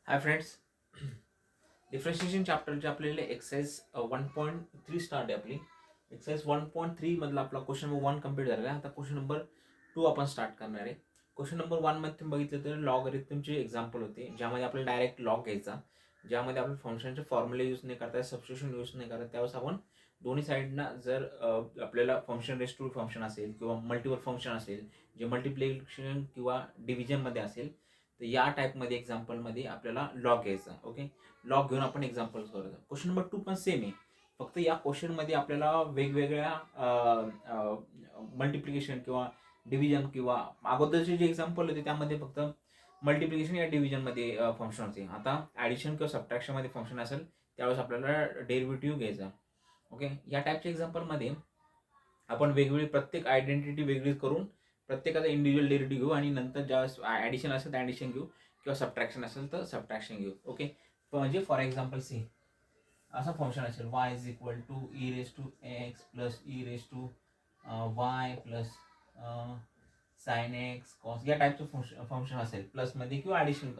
Hi friends, differentiation चॅप्टरचे आपल्याला exercise 1.3 start आहे. आपली एक्सरसाइज 1.3 मधला आपला क्वेश्चन नंबर 1 कम्प्लीट झाला आहे. आता क्वेश्चन नंबर 2 आपण स्टार्ट करणार आहे. क्वेश्चन नंबर 1 मध्ये तुम्ही बघितलं तर लॉगरिथमचे एक्झाम्पल होते, ज्यामध्ये आपल्याला डायरेक्ट लॉग घ्यायचा, ज्यामध्ये आपण फंक्शनचे फॉर्म्युले यूज नाही करता, सबस्टिट्यूशन यूज नाही करत. त्यावेळेस आपण दोन्ही साईडना जर आपल्याला फंक्शन रेस टू फंक्शन असेल किंवा मल्टिपल फंक्शन असेल, जे मल्टिप्लिकेशन किंवा डिव्हिजनमध्ये असेल, तर या टाईपमध्ये एक्झाम्पलमध्ये आपल्याला लॉग घ्यायचा. ओके, लॉग घेऊन आपण एक्झाम्पल करायचं. क्वेश्चन नंबर 2 पण सेम आहे, फक्त या क्वेश्चनमध्ये आपल्याला वेगवेगळ्या मल्टिप्लिकेशन किंवा डिव्हिजन किंवा अगोदरचे जे एक्झाम्पल होते त्यामध्ये फक्त मल्टिप्लिकेशन या डिव्हिजनमध्ये फंक्शन होते. आता ॲडिशन किंवा सबट्रॅक्शनमध्ये फंक्शन असेल त्यावेळेस आपल्याला डेरिव्हेटिव्ह घ्यायचा. ओके, या टाईपच्या एक्झाम्पलमध्ये आपण वेगवेगळी प्रत्येक आयडेंटिटी वेगळी करून प्रत्येकाचा इंडिव्हिज्युअल डेरिव्हेटिव्ह घेऊ आणि नंतर ज्यावेळेस ॲडिशन असेल तर ॲडिशन घेऊ किंवा सबट्रॅक्शन असेल तर सबट्रॅक्शन घेऊ. ओके, म्हणजे फॉर एक्झाम्पल सी असं फंक्शन असेल y is equal to e raise to x plus e raise to y plus sine x cos, या टाईपचं फंक्शन असेल प्लसमध्ये किंवा ॲडिशन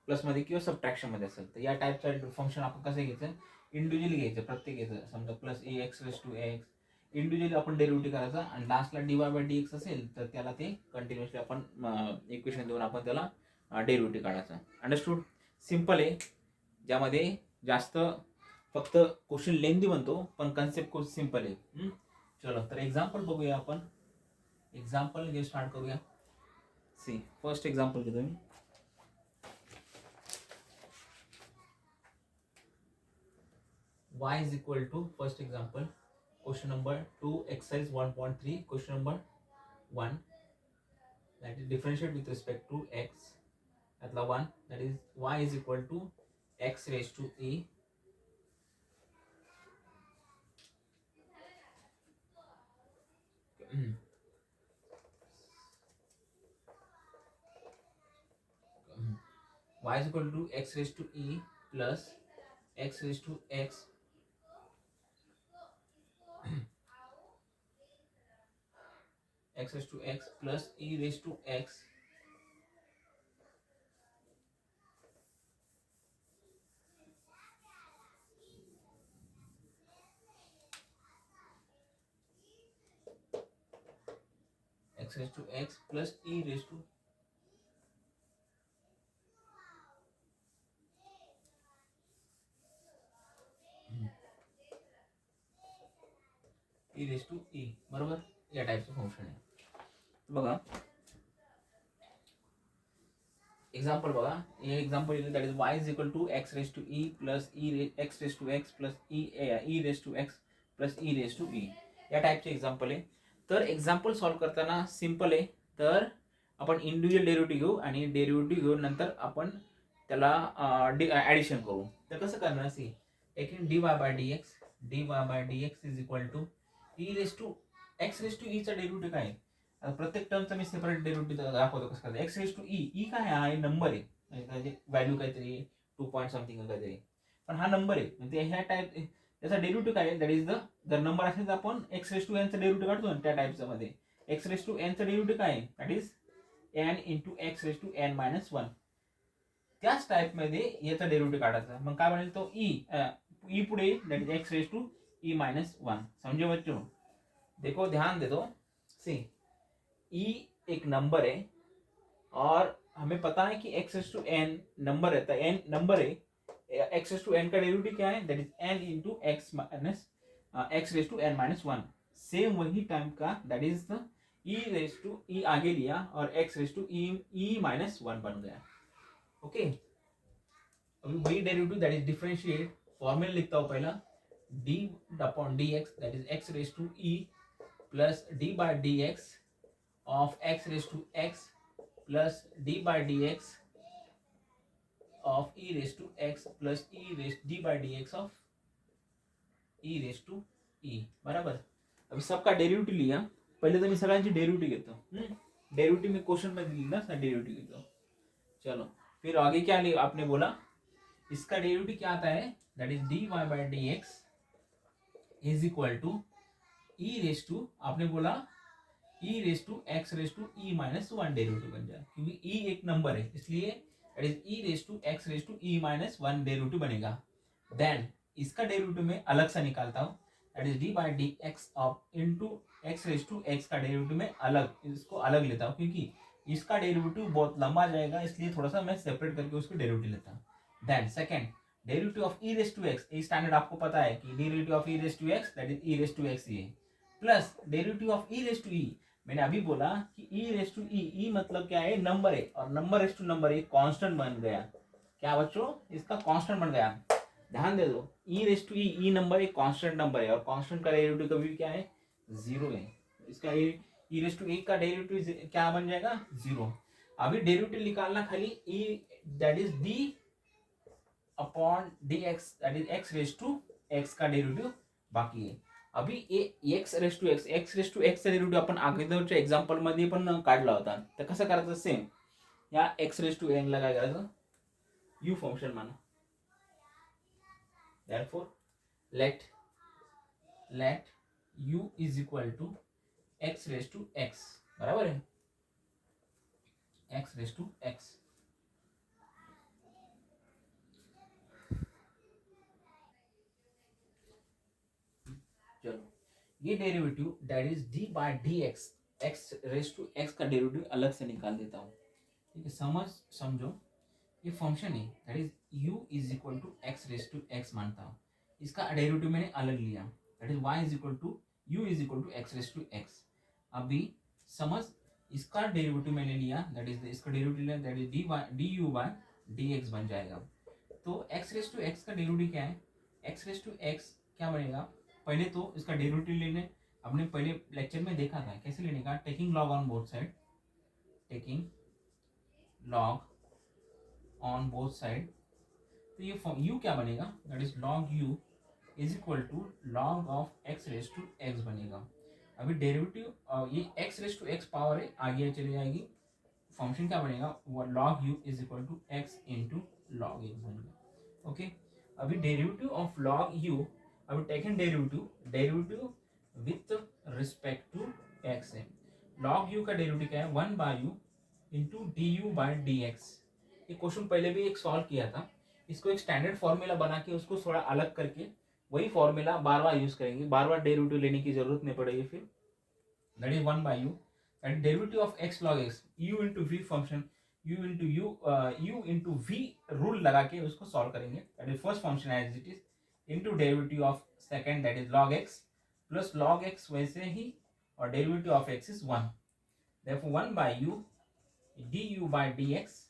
प्लसमध्ये किंवा सबट्रॅक्शनमध्ये असेल. तर या टाईपचं फंक्शन आपण कसं घ्यायचं, इंडिव्हिज्युअली घ्यायचं, प्रत्येक घ्यायचं. समजा plus a x raise to x individually आपण डेरिव्हेटिव्ह करायचा आणि लास्टला dy बाय डी एक्स असेल तर त्याला ते कंटिन्युअसली आपण इक्वेशन देऊन आपण त्याला डेरिव्हेटिव्ह काढायचा. अंडरस्टूड? सिम्पल आहे, ज्यामध्ये जास्त फक्त क्वेश्चन लेंदी बनतो पण कन्सेप्ट खूप सिम्पल आहे. चलो तर एक्झाम्पल बघूया. आपण एक्झाम्पल घे स्टार्ट करूया. सी फर्स्ट एक्झाम्पल घेतो मी. y is equal to first example question number 2 exercise 1.3 question number 1, that is differentiate with respect to x at the 1, that is y is equal to x raised to e y is equal to x raised to e plus x raised to x x raised to x plus e raised to x x raised to x plus e raised to e raised to e, बरोबर. या टाईपचं function आहे. बघा example, बघा हे example येईल, that is y is equal to x raise to e plus x raise to x plus e raise to x plus e raise to e, या टाईपचे एक्झाम्पल आहे. तर एक्झाम्पल सॉल्व्ह करताना सिम्पल आहे, तर आपण इंडिव्हिज्युअल डेरिव्हेटिव्ह घेऊ आणि डेरिव्हेटिव्ह घेऊन नंतर आपण त्याला ॲडिशन करू. तर कसं करणार, see taking dy by dx is equal to e raise to x raise to e चा डेरिव्हेटिव्ह काय आहे. आता प्रत्येक टर्मचा मी सेपरेट डेरिव्हेटिव्ह दाखवतो कसं करायचं. एक्स रेस टू ई काय आहे, हा नंबर आहे, म्हणजे व्हॅल्यू काहीतरी 2 पॉईंट समथिंग काहीतरी, पण हा नंबर आहे. म्हणजे ह्या टाईप त्याचा डेरिव्हेटिव्ह काय आहे, दॅट इज द जर नंबर असेल तर आपण एक्स रेस टू एनचा डेरिव्हेटिव्ह काढतो ना त्या टाईपच्या मध्ये. एक्स रेस टू एनचा डेरिव्हेटिव्ह काय आहे, that is n into x raise to n minus 1. त्याच टाईपमध्ये याचा डेरिव्हेटिव्ह काढायचा. मग काय बनेल तो ई पुढे, that is x raise to e minus 1. समझे बच्चों? देखो ध्यान दे दो. सी ई एक नंबर है और हमें पता है कि x s to n number रहता है, एन नंबर है, एक्स एस टू एन का डेरिवेटिव क्या है, that is n into x minus x raise to n minus 1. Same वही टाइम का, that is the e raise to e आगे लिया और x raise to e minus 1 बन गया. ओके, अभी वही derivative that is differentiate, formula लिखता हूँ पहला, d upon d x that is x raise to e plus d by d x of x raised to x plus d by dx of e raised to x plus d by dx of e raised to e, बराबर. अभी सबका derivative लिया, पहले तो मैं सगळ्यांची derivative घेतो. Derivative में क्वेश्चन में लिखना सा डेरिवेटिव घेतो. चलो फिर आगे क्या आपने बोला, इसका डेरिवेटिव क्या आता है, that is dy by dx is equal to e raise to, आपने बोला e raise to x raise to e minus 1 derivative बन जाए, क्योंकि e एक नंबर है इसलिए that is e raise to x raise to e minus one derivative बनेगा। देन इसका डेरिवेटिव में अलग सा निकालता हूँ, that is d by d x of into x raise to x का डेरिवेटिव में अलग, इसको अलग लेता हूँ क्योंकि इसका डेरिवेटिव बहुत लंबा जाएगा, इसलिए थोड़ा सा मैं सेपरेट करके उसको डेरिवेटिव लेता हूँ। Then second derivative of e raise to x, ये स्टैंडर्ड आपको पता है कि derivative of e raise to x that is e raise to x ये plus derivative of e raise to e. मैंने अभी बोला कि ई रेस टू ई मतलब क्या है, नंबर है, और नंबर रेस टू नंबर एक कांस्टेंट बन गया। क्या बच्चों, इसका कांस्टेंट बन गया। ध्यान दे दो, ई रेस टू ई नंबर एक कांस्टेंट नंबर है, और कांस्टेंट का डेरिवेटिव कभी भी क्या है, जीरो है। इसका ई रेस टू ई का डेरिवेटिव क्या बन जाएगा, जीरो। अभी डेरिवेटिव निकालना खाली e that is d upon d x that is x raise to x का डेरिवेटिव बाकी है। अभी x raise to x derivative आपण अगोदरच्या एक्झाम्पल मध्ये पण काढला होता, तर कसं करायचं, सेम या एक्स रेस टू एन ला काय करायचं, यू फंक्शन माना। therefore let u is equal to x raise to x, बराबर है, एक्स रेस टू एक्स। चलो ये derivative that is d by d x, x raise to x का derivative अलग से निकाल देता हूँ, ठीक है। समझो ये फंक्शन है that is u is equal to x raise to x मानता हूँ, इसका डेरिवेटिव मैंने अलग लिया, that is y is equal to u is equal to x raise to x. अभी समझ, इसका डेरिवेटिव मैंने लिया, दैट इज इसका डेरिवेटिव लिया, that is d u by d x बन जाएगा। तो एक्स रेस टू एक्स का डेरिवेटिव क्या है, एक्स रेस टू एक्स क्या बनेगा, पहले तो इसका डेरिवेटिव लेने, हमने पहले लेक्चर में देखा था कैसे लेने का, taking log on both side, taking log on both side. तो ये u क्या बनेगा, that is log u is equal to log of x raise to x बनेगा। अभी डेरिवेटिव ये x raise to x power है, आगे चली जाएगी, फंक्शन क्या बनेगा, log u is equal to x into log x बनेगा। ओके, अभी डेरिवेटिव ऑफ लॉग u, अभी taken derivative with respect to x है। लॉग u का डेरिवेटिव क्या है, one by u into d u by d x. ये question पहले भी एक सॉल्व किया था, इसको एक स्टैंडर्ड फॉर्मूला बना के उसको थोड़ा अलग करके वही फॉर्मूला बार बार यूज करेंगे, बार बार डेरिवेटिव लेने की जरूरत नहीं पड़ेगी फिर। That is one by u that derivative of x log x, u into v function, u into v rule लगा के उसको सॉल्व करेंगे। That is first function as it is into derivative of second that is log x plus log x वैसे ही, और derivative of x is one. Therefore one by u d u by d x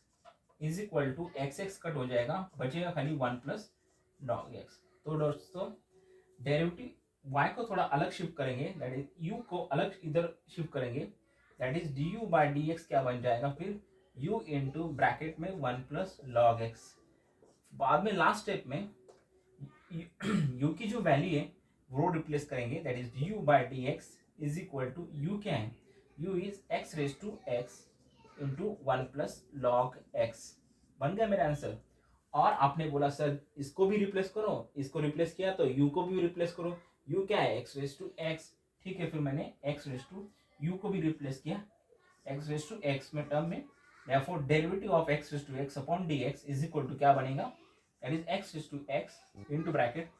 is equal to x x cut हो जाएगा, बचेगा खाली one plus log x. तो दोस्तों derivative y को थोड़ा अलग शिफ्ट करेंगे, दैट इज u को अलग इधर शिफ्ट करेंगे, that is d u by d x क्या बन जाएगा फिर, u इंटू ब्रैकेट में वन प्लस लॉग एक्स। बाद में लास्ट स्टेप में u की जो वैल्यू है वो रिप्लेस करेंगे, that is d u by d x is equal to u क्या है, u is x raise to x into one plus log x. बन गया मेरा आंसर। और आपने बोला सर इसको भी रिप्लेस करो, इसको रिप्लेस किया तो u को भी रिप्लेस करो, u क्या है, एक्स रेस टू एक्स, ठीक है। फिर मैंने एक्स रेस टू u को भी रिप्लेस किया एक्स रेस टू एक्स में टर्म में, therefore derivative of x raise to x upon dx is equal to क्या बनेगा, that is x raise to x into bracket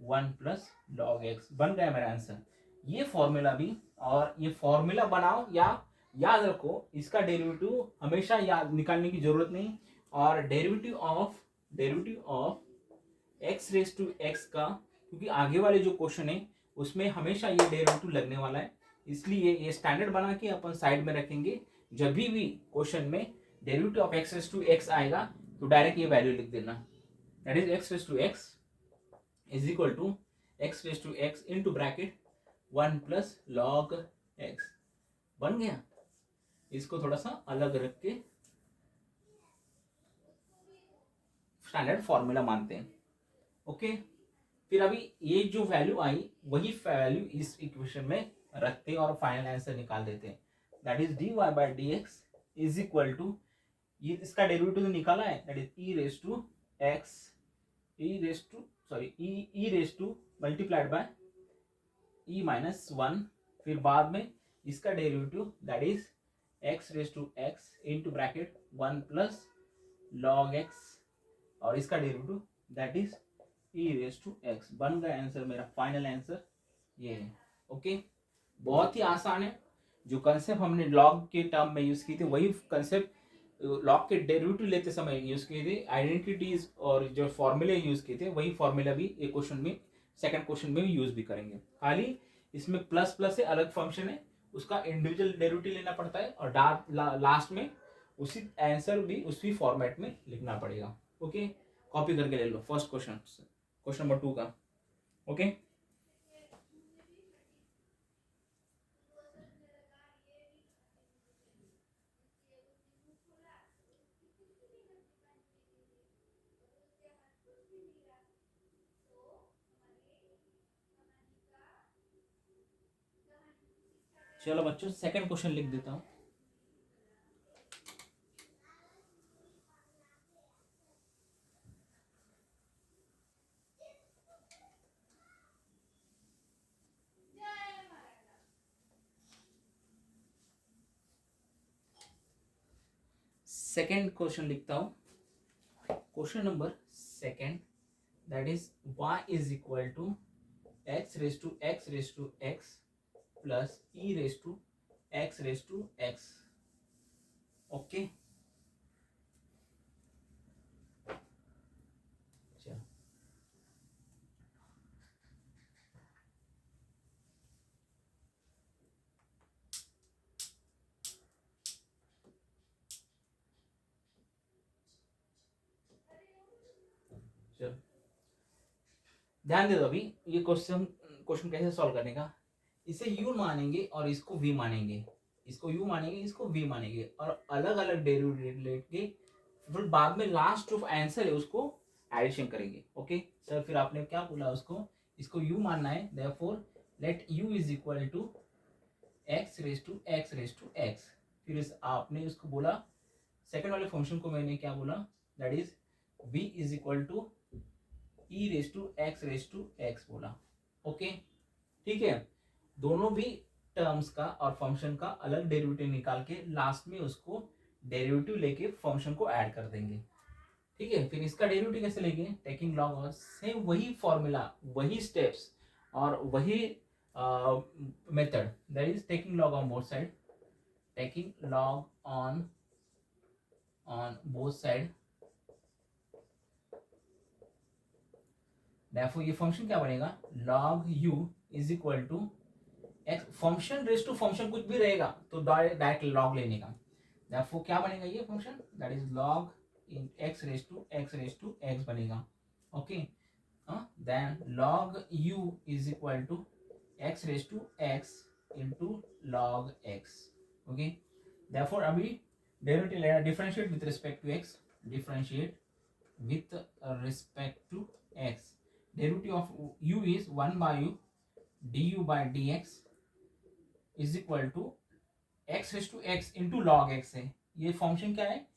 one plus log x. बन गया मेरा आंसर। ये formula भी, और ये फॉर्मूला बनाओ या याद रखो, इसका डेरिवेटिव हमेशा याद निकालने की जरूरत नहीं, और derivative of x raise to x का, क्योंकि आगे वाले जो क्वेश्चन है उसमें हमेशा ये डेरिवेटिव लगने वाला है, इसलिए ये स्टैंडर्ड बना के अपन साइड में रखेंगे। जब भी क्वेश्चन में derivative of x raise to x आएगा तो डायरेक्ट ये वैल्यू लिख देना, that is x raise to x is equal to x raise to x into bracket one plus log x. बन गया। इसको थोड़ा सा अलग रख के स्टैंडर्ड फॉर्मूला मानते हैं। ओके, फिर अभी ये जो वैल्यू आई वही वैल्यू इस इक्वेशन में रखते हैं और फाइनल आंसर निकाल देते हैं, that is d y by d x is equal to, ये इसका डेरिवेटिव निकाला है, that is e raise to x, e raise to multiplied by e minus one, फिर बाद में इसका derivative that is x raise to x into bracket one plus log x और इसका derivative that is e raise to x। बन गया answer, मेरा final answer ये है। ओके, बहुत ही आसान है। जो कंसेप्ट हमने लॉग के टर्म में यूज की थी वही कंसेप्ट लॉग के डेरिवेटिव लेते समय यूज किए थे। आइडेंटिटीज और जो फॉर्मूले यूज किए थे वही फॉर्मूला भी एक क्वेश्चन में, सेकंड क्वेश्चन में भी यूज भी करेंगे। खाली इसमें प्लस प्लस से अलग फंक्शन है, उसका इंडिविजुअल डेरिवेटिव लेना पड़ता है और लास्ट में उसी आंसर भी उसी फॉर्मेट में लिखना पड़ेगा। ओके, कॉपी करके ले लो फर्स्ट क्वेश्चन, क्वेश्चन नंबर 2 का। ओके, चलो बच्चों सेकंड क्वेश्चन लिख देता हूं। सेकंड क्वेश्चन लिखता हूं। Question number second that is y is equal to x raise to x plus e raise to x। Okay, चलो चलो ध्यान दे दो। अभी ये क्वेश्चन कैसे सॉल्व करने का, इसे u मानेंगे और इसको v मानेंगे, इसको u मानेंगे इसको v मानेंगे और अलग अलग डेरिवेटिव लेके फिर बाद में लास्ट जो आंसर है उसको एडिशन करेंगे। ओके सर, फिर आपने क्या बोला उसको, इसको u मानना है, therefore let u is equal to x raise to x। फिर इस आपने उसको बोला सेकंड वाले फंक्शन को मैंने क्या बोला, that is v is equal to e raise to x बोला। ओके ठीक है, दोनों भी टर्म्स का और फंक्शन का अलग डेरिवेटिव निकाल के लास्ट में उसको डेरिवेटिव लेके फंक्शन को ऐड कर देंगे। ठीक है, फिर इसका डेरिवेटिव कैसे लेंगे, टेकिंग लॉग, और सेम वही फॉर्मूला, वही स्टेप्स और वही method, that is taking log on both side, taking log on both side. Therefore ये फंक्शन क्या बनेगा, log u is equal to x, function raise to function कुछ भी रहेगा तो डायरेक्ट लॉग लेने का। Therefore क्या बनेगा ये function, that is log in x raise to x बनेगा। Okay, then log u is equal to x raise to x into log x। Okay, therefore अभी डेरिवेटिव लेना, differentiate with respect to x, डिफरेंशिएट with respect to x, derivative of u is 1 by u du by dx is equal to x raised to x into log x है। ये function क्या है,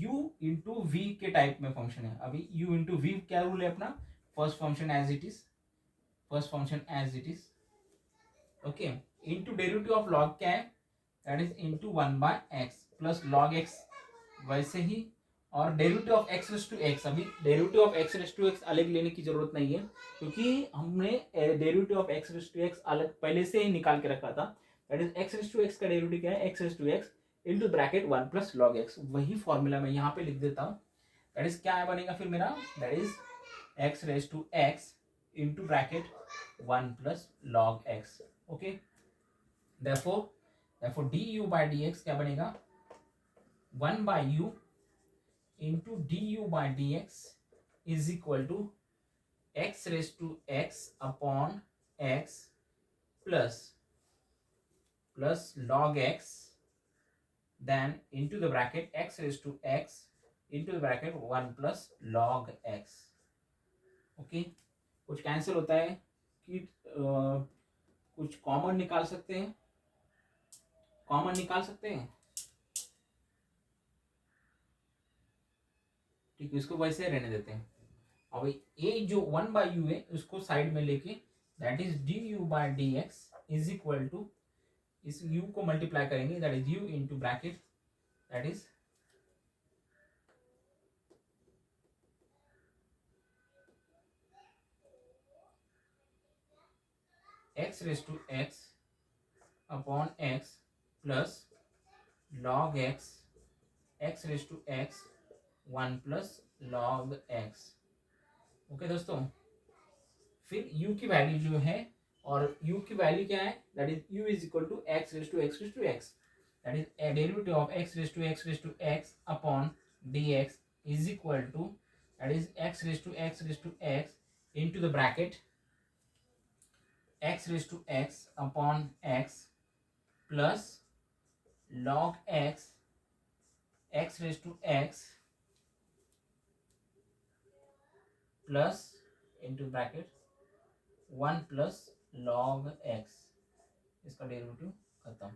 u into v के type में function है। अभी u into v क्या rule है अपना, first function as it is, okay, into derivative of log क्या है, that is into 1 by x plus log x वैसे ही, और derivative of x raise to x, अभी derivative of x raise to x अलग लेने की जरूरत नहीं है क्योंकि हमने derivative of x raise to x अलग पहले से ही निकाल के रखा था। That is x raise to x का डेरिवेटिव क्या है, x raise to x into bracket 1 plus log x। वही फॉर्मूला मैं यहाँ पे लिख देता हूँ, दैट इज क्या बनेगा फिर मेरा, that is x raise to x into bracket 1 plus log x। Okay, therefore du by dx क्या बनेगा, 1 by u into du by dx is equal to x raised to x upon x plus log x, then into the bracket x raised to x into the bracket 1 plus log x। Okay, कुछ cancel होता है कि कुछ common निकाल सकते हैं, ठीक है, इसको वैसे रहने देते हैं। अब ये जो 1 बाई यू है उसको साइड में लेके, that is d u by d x is equal to, इस u को मल्टीप्लाई करेंगे, that is u into bracket, that is x raise to x upon x plus log x raise to x 1 plus log x. Okay दोस्तों, फिर u की value जो है, और u की वैल्यू क्या है, that is u is equal to x raise to x raise to x, that is derivative of x raise to x upon dx is equal to, that is x raise to x into the bracket x raise to x upon x plus log x raise to x plus into bracket 1 plus log x, इसका derivative खत्म।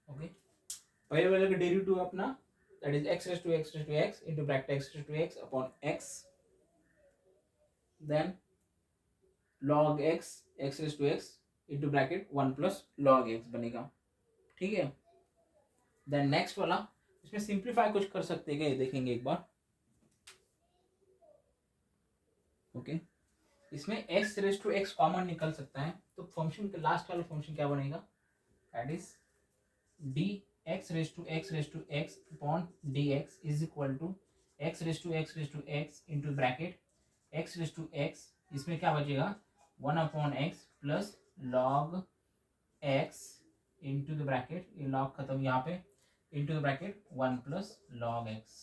Okay, पहले वाले का derivative अपना, that is x raise to x into bracket x raise to x upon x, then log x raise to x into bracket 1 plus log x बनेगा। ठीक है, then next वाला, इसमें सिंप्लीफाई कुछ कर सकते हैं, देखेंगे एक बार। ओके, इसमें x raise to x common निकल सकता है, तो फंक्शन के लास्ट वाला फंक्शन क्या बनेगा, that is d x raise to x upon d x is equal to x raise to x into bracket x raise to x, इसमें क्या बचेगा 1 upon x plus log x into the bracket, ये log खत्म यहाँ पे, into the bracket 1 plus log x,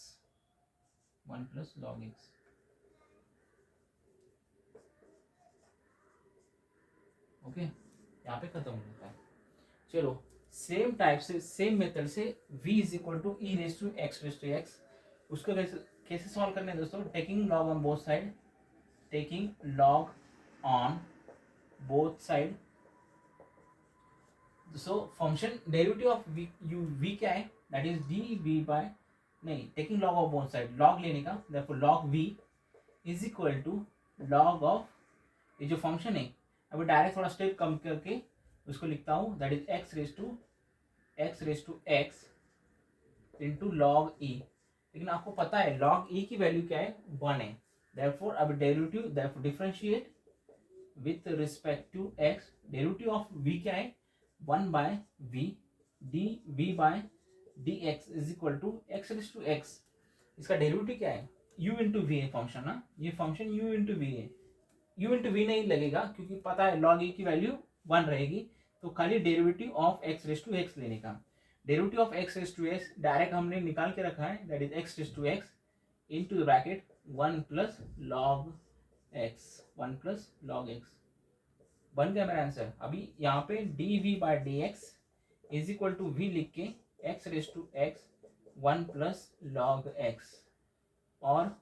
1 plus log x. Okay, यहाँ पे खत्म हो जाता है। चलो, सेम टाइप से, सेम मेथड से v is equal to e raise to x, उसको कैसे सॉल्व करने हैं दोस्तों, taking log on both side, taking log on both side. So function derivative of v क्या है, that is d v by, नहीं, taking log of both side, log लेने का, therefore log v is equal to log of, ये जो function है, अभी direct थोड़ा स्टेप कम करके उसको लिखता हूँ, that is x raise to x into log e. लेकिन आपको पता है लॉग ई की वैल्यू क्या है, 1 है, देयरफॉर अब derivative, therefore differentiate with respect to x, derivative of v क्या है 1 by v, d v by d x is equal to x raise to x, इसका डेरिवेटिव क्या है u इंटू वी है फंक्शन ना, ये फंक्शन u इंटू वी है, u into v नहीं लगेगा क्योंकि पता है लॉग e की वैल्यू 1 रहेगी, तो खाली derivative of x raise to x लेने का, derivative of x raise to x direct हमने निकाल के रखा है, that is x raise to x into the bracket 1 plus log x, 1 plus log x बन गया मेरा आंसर। अभी यहाँ पे d v by d x is equal to v लिख के x raise to x 1 plus log x, और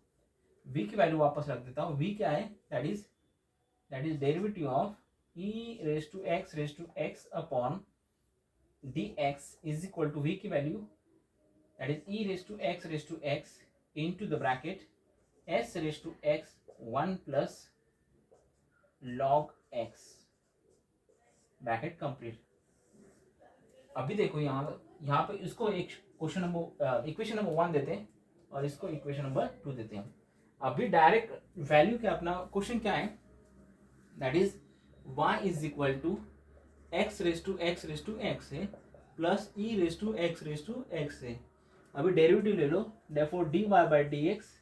v की वैल्यू वापस रख देता हूँ, v क्या है, that is derivative of e raise to x upon dx is equal to v की value, that is e raise to x into the bracket s raise to x 1 plus log x, bracket complete. अभी देखो यहाँ पे इसको एक question number equation number 1 देते हैं और इसको इक्वेशन नंबर 2 देते हैं। अभी डायरेक्ट वैल्यू क्या, अपना क्वेश्चन क्या है, that is y is equal to x raise to x है plus e raise to x है। अभी डेरिवेटिव ले लो, therefore dy by dx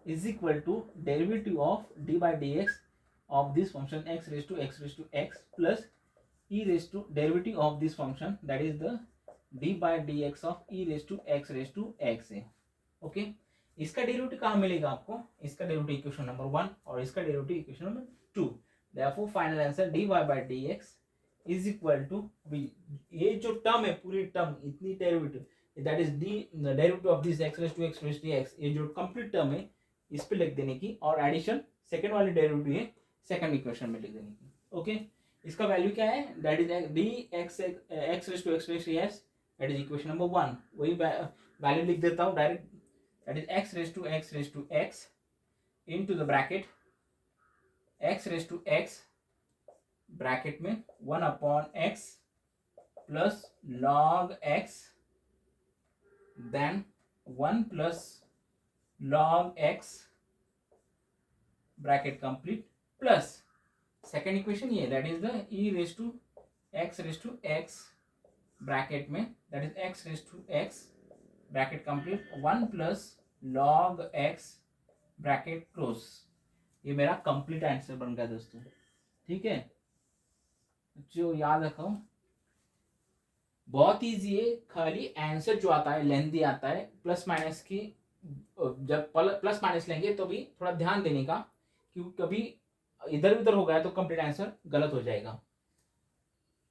is equal to derivative of dy by dx of this function x raise to x plus e raise to derivative of this function, that is the d by dx of e raise to x है। Okay, इसका derivative कहाँ मिलेगा आपको, इसका derivative equation number 1 और इसका derivative equation number 2, therefore final answer dy by dx is equal to v, ये जो टर्म है पूरी टर्म इतनी derivative, that is d derivative of this x raise to x, ये जो कंप्लीट टर्म है इस पे लिख देने की, और एडिशन सेकंड वाली डेरिवेटिव है सेकंड इक्वेशन में लिख देने की। ओके, इसका वैल्यू क्या है, that is d x raise to x, that is equation number 1, वही वैल्यू लिख देता हूँ direct, that is x raise to x into the bracket x raise to x bracket में 1 upon x plus log x, then 1 plus log x bracket complete plus second equation ये that is the e raise to x bracket में that is x raise to x bracket complete 1 plus log x bracket close. ये मेरा complete answer बन गया दोस्तों। ठीक है, जो याद रखो बहुत इजी है, खाली आंसर जो आता है लेंथी आता है। प्लस माइनस की जब प्लस माइनस लेंगे तो भी थोड़ा ध्यान देने का, क्योंकि कभी इधर उधर हो गया तो कंप्लीट आंसर गलत हो जाएगा।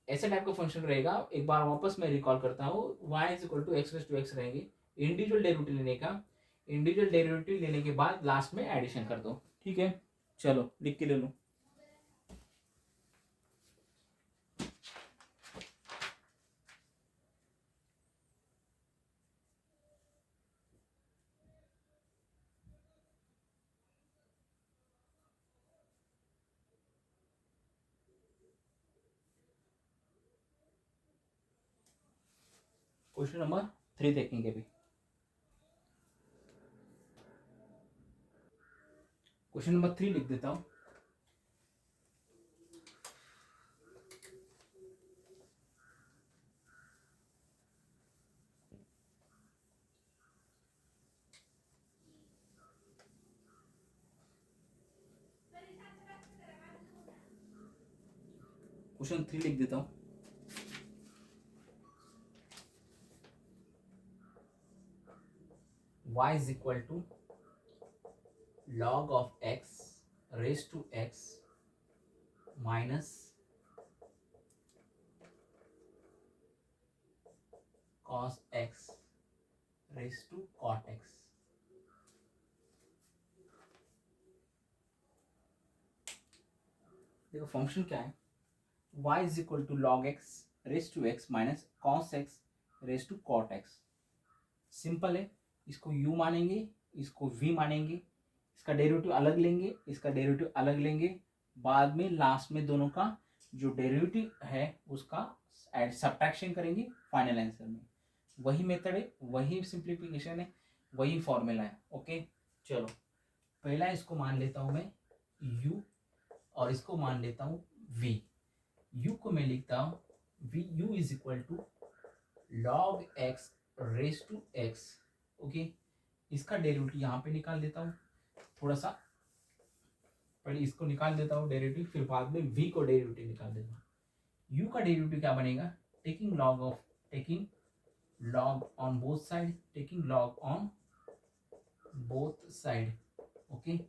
ऐसे टाइप का फंक्शन रहेगा। एक बार वापस मैं रिकॉल करता हूँ, y is equal to x raise to x रहेंगे। इंडिविजुअल डेरिवेटिव लेने का, इंडिविजुअल डेरिवेटिव लेने के बाद लास्ट में एडिशन कर दो। ठीक है, चलो लिख के ले लो। क्वेश्चन नंबर 3 देखेंगे अभी। क्वेश्चन नंबर 3 लिख देता हूं। क्वेश्चन 3 लिख देता हूं। y is equal to log of x raised to x minus cos x raised to cot x। देखो फंक्शन क्या है, y is equal to log x raised to x minus cos x raised to cot x। Simple है, इसको u मानेंगे, इसको v मानेंगे, इसका derivative अलग लेंगे, इसका डेरिवेटिव अलग लेंगे, बाद में लास्ट में दोनों का जो डेरिवेटिव है उसका सब्ट्रैक्शन करेंगे फाइनल आंसर में। वही मेथड है, वही सिंप्लीफिकेशन है, वही फॉर्मूला है। ओके, चलो पहला इसको मान लेता हूं मैं u और इसको मान लेता हूं v। u को मैं लिखता हूं v u is equal to log x raise to x। ओके, इसका डेरिवेटिव यहाँ पे निकाल देता हूँ। थोड़ा सा पहले इसको निकाल देता हूँ डेरिवेटिव, फिर बाद में v को डेरिवेटिव निकाल देता हूँ। u का डेरिवेटिव क्या बनेगा, taking log on both side, taking log on both side. Okay,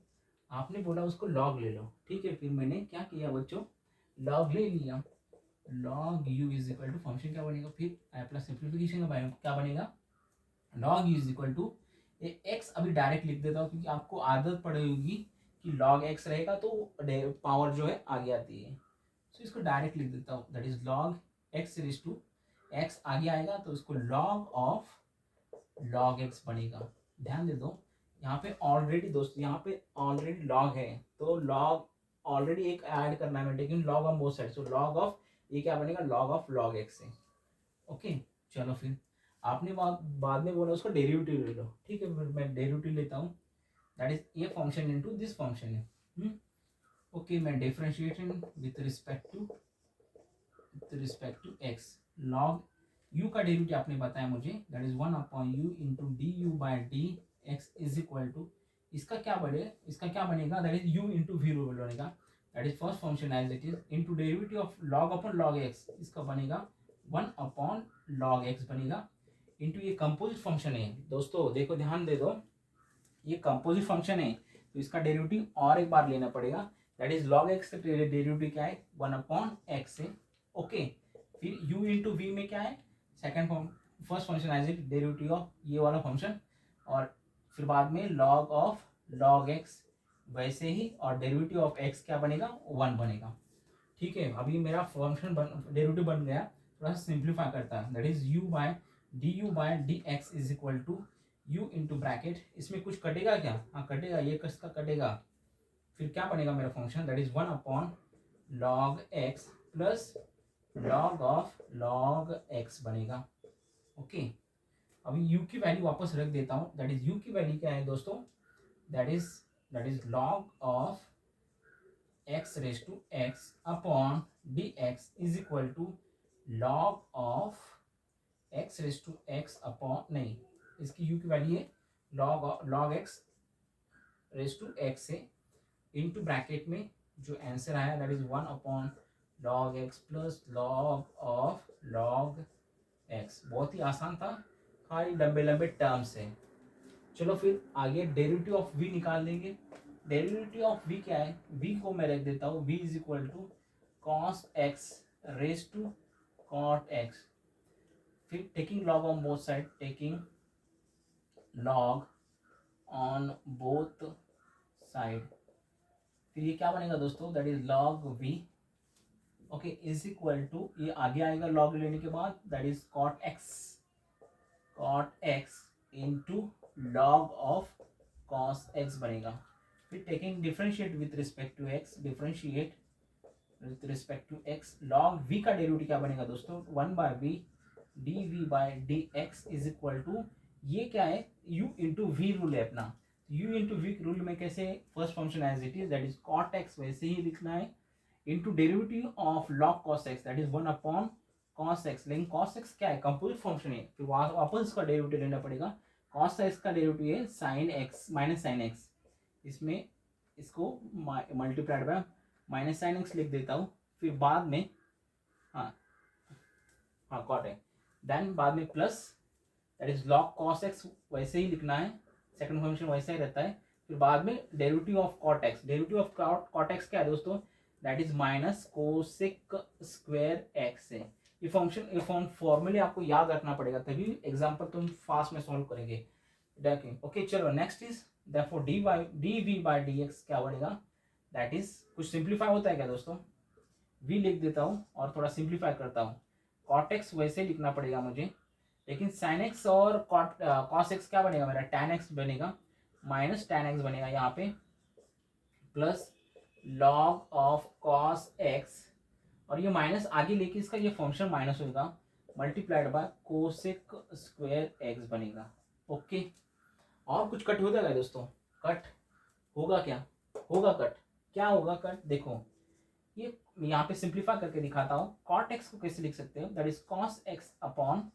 आपने बोला उसको लॉग ले लो, ठीक है, फिर मैंने क्या किया बच्चों, लॉग ले लिया। Log u is equal to function क्या बनेगा, फिर प्लस सिंप्लीफिकेशन का क्या बनेगा, log u is equal to x. अभी डायरेक्ट लिख देता हूँ क्योंकि आपको आदत पड़ी होगी कि लॉग एक्स रहेगा तो पावर जो है आगे आती है। तो इसको डायरेक्ट लिख देता हूँ, that is log x raise to x आगे आएगा तो इसको लॉग ऑफ लॉग एक्स बनेगा। ध्यान दे दो, यहाँ पे ऑलरेडी दोस्तों, यहाँ पे ऑलरेडी लॉग है तो लॉग ऑलरेडी एक ऐड करना है, लेकिन log on both side, so log of ये क्या बनेगा, लॉग ऑफ लॉग एक्स है। ओके, चलो फिर आपने बाद में बोला उसको डेरिवेटिव ले लो, ठीक है, फिर मैं डेरिवेटिव लेता हूँ, दैट इज ये फंक्शन इनटू दिस फंक्शन है। ओके, मैं differentiation with respect to x. Log u का डेरिवेटिव आपने बताया मुझे, that is 1 upon u into d u by d x is equal to, इसका क्या बनेगा, that is u into v बनेगा, that is first function as it is into derivative of log upon log x, इसका बनेगा 1 upon log x बनेगा into ये composite function है दोस्तों। देखो ध्यान दे दो, ये कंपोजिट फंक्शन है तो इसका डेरिवेटिव और एक बार लेना पड़ेगा, दैट इज लॉग एक्स का डेरिवेटिव क्या है, 1 अपॉन एक्स है। ओके, फिर u इंटू वी में क्या है, second first function as it derivative of ये वाला फंक्शन, और फिर बाद में लॉग ऑफ लॉग एक्स वैसे ही, और डेरिवेटिव ऑफ एक्स क्या बनेगा, 1 बनेगा। ठीक है, अभी मेरा फंक्शन डेरिवेटिव बन गया। थोड़ा सा सिंप्लीफाई करता है, that is u by d u by d x is equal to u into bracket, इसमें कुछ कटेगा क्या, हाँ कटेगा, ये किसका कटेगा, फिर क्या बनेगा मेरा function, that is 1 upon log x plus log of log x बनेगा। ओके, अभी u की वैल्यू वापस रख देता हूँ, दैट इज u की वैल्यू क्या है दोस्तों, that is log of x raise to x upon d x is equal to log of x raise to x upon, नहीं इसकी यू की वैल्यू है log x raise to x से into bracket में जो आंसर आया that is 1 upon log x plus log of log x. बहुत ही आसान था, खाली लंबे लंबे टर्म्स है। चलो फिर आगे डेरिवेटिव ऑफ v निकाल लेंगे। डेरिवेटिव ऑफ v क्या है, v को मैं रख देता हूँ v is equal to cos x raise to cot x, फिर taking log on both side, taking log on both side, फिर ये क्या बनेगा दोस्तों, that is log v okay is equal to, ये आगे आएगा लॉग लेने के बाद, that is cot x into log of cos x बनेगा। फिर taking differentiate with respect to x, differentiate with respect to x, log v का derivative क्या बनेगा दोस्तों, 1 by v d v by d x is equal to, ये क्या है u into v rule है अपना, u इंटू वी रूल में कैसे, first function as it is that is cot x वैसे ही लिखना है into derivative of log cos x that is 1 upon cos x, लेकिन कॉस एक्स क्या है कंपोजिट फंक्शन है, फिर वापस इसका डेरिवेटिव लेना पड़ेगा। कॉस एक्स का डेरिवेटिव है sine x minus sine x, इसमें इसको multiplied by minus sine x लिख देता हूँ, फिर बाद में हाँ कॉट है, देन बाद में plus that is log cos x वैसे ही लिखना है, सेकंड फंक्शन वैसा ही रहता है, फिर बाद में derivative of cot x, derivative of cot x क्या है दोस्तों, that is minus cosec square x है। ये फंक्शन फॉर्मूले आपको याद रखना पड़ेगा, तभी एग्जाम्पल तुम फास्ट में सॉल्व करेंगे। ओके चलो next is therefore d v by d x क्या बनेगा, दैट इज कुछ सिंप्लीफाई होता है क्या दोस्तों, v लिख देता हूँ और थोड़ा सिंप्लीफाई करता हूँ, कॉट एक्स वैसे लिखना पड़ेगा मुझे, लेकिन साइन एक्स और कॉस एक्स क्या बनेगा मेरा, टैन एक्स बनेगा, माइनस टैन एक्स बनेगा यहाँ पे, plus log of cos x, और ये माइनस आगे लेके इसका ये फंक्शन माइनस होगा, multiplied by cosec square x बनेगा। ओके और कुछ कट हो जाएगा दोस्तों, कट होगा क्या, होगा कट, क्या होगा कट, देखो ये यहाँ पे सिंप्लीफाई करके दिखाता हूँ, कॉट एक्स को कैसे लिख सकते हो, that is cos x upon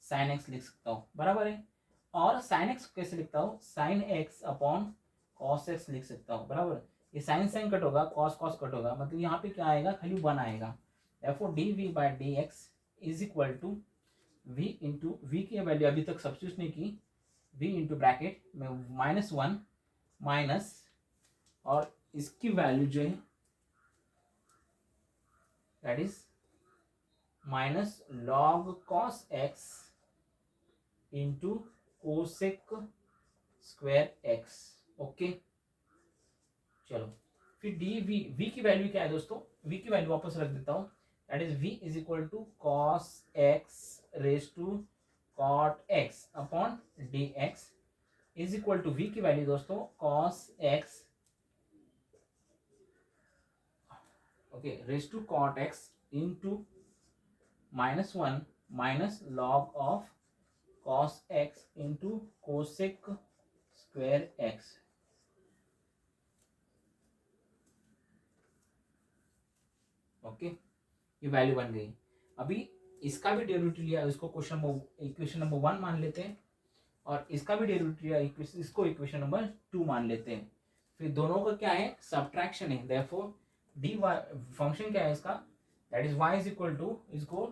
sine x लिख सकता हूँ, बराबर है, और साइन एक्स को कैसे लिखता हूँ, sign x upon cos x लिख सकता हूँ, बराबर। ये साइन साइन कट होगा, कॉस कॉस कट होगा, मतलब यहाँ पे क्या आएगा, खाली 1 आएगा, therefore d v by d x is equal to v into v की वैल्यू अभी तक सब्स्टिट्यूट नहीं की, वी इंटू ब्रैकेट में -1 माइनस, और इसकी वैल्यू जो है that is minus log cos x into cosec square x. Okay चलो फिर डी वी की वैल्यू क्या है दोस्तों, v की वैल्यू वापस रख देता हूँ, that is v is equal to cos x raise to cot x upon d x is equal to v की वैल्यू दोस्तों cos x okay raise to cot x into -1 minus log of cos x into cosec square x. Okay ये value बन गई। अभी इसका भी derivative लिया, इसको इक्वेशन नंबर 1 मान लेते हैं, और इसका भी डेरिवेटिव लिया, इसको इक्वेशन नंबर 2 मान लेते हैं, फिर दोनों का क्या है, सब्ट्रैक्शन है, देयरफॉर डी वाई फंक्शन क्या है इसका, that is y is equal to इसको,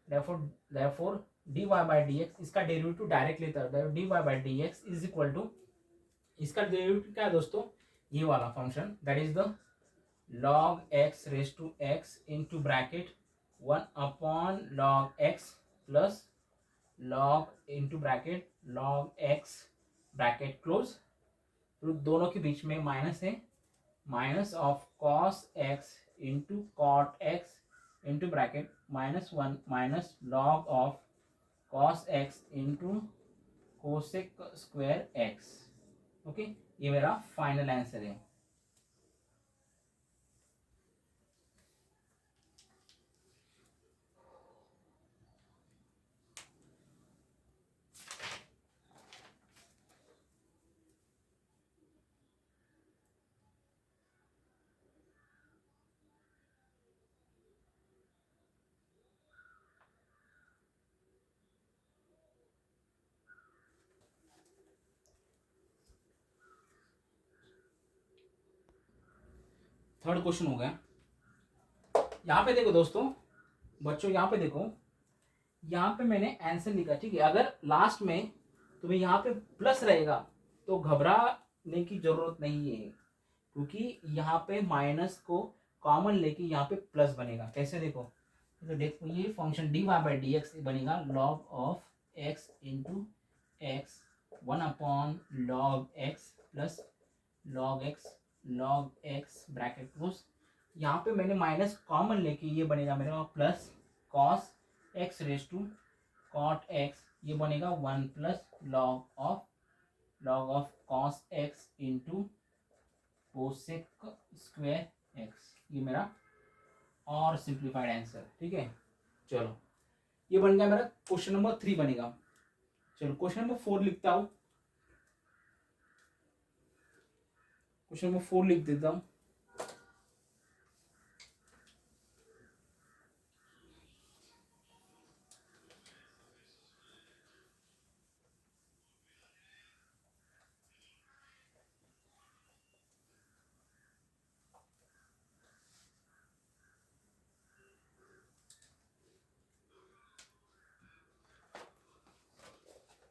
therefore d y by d x, इसका डेरिवेटिव डायरेक्ट लेता है, d y by d x is equal to, इसका डेरिवेटिव क्या है दोस्तों, ये वाला function that is the log x raised to x into bracket 1 upon log x plus log into bracket log x bracket close, तो दोनों के बीच में माइनस है, minus of cos x into cot x into bracket -1 minus log of cos x into cosec square x। Okay ये मेरा final answer है। Third question हो गया। यहाँ पे देखो दोस्तों, बच्चों यहाँ पे देखो, यहाँ पे मैंने आंसर लिखा, ठीक है। अगर लास्ट में तुम्हें यहाँ पे प्लस रहेगा तो घबराने की जरूरत नहीं है, क्योंकि यहाँ पे माइनस को कॉमन लेके यहाँ पे प्लस बनेगा। कैसे देखो, तो देखो ये function d y by d x बनेगा log of x into x 1/log x plus log x bracket close. यहाँ पे मैंने माइनस कॉमन लेके ये बनेगा मेरा plus cos x raise to cot x, ये बनेगा 1 plus log of cos x into cosec square x, ये मेरा और सिंप्लीफाइड आंसर, ठीक है। चलो ये बन गया मेरा क्वेश्चन नंबर 3 बनेगा। चलो क्वेश्चन नंबर 4 लिखता हूं, क्वेश्चन नंबर 4 लिख देता हूं।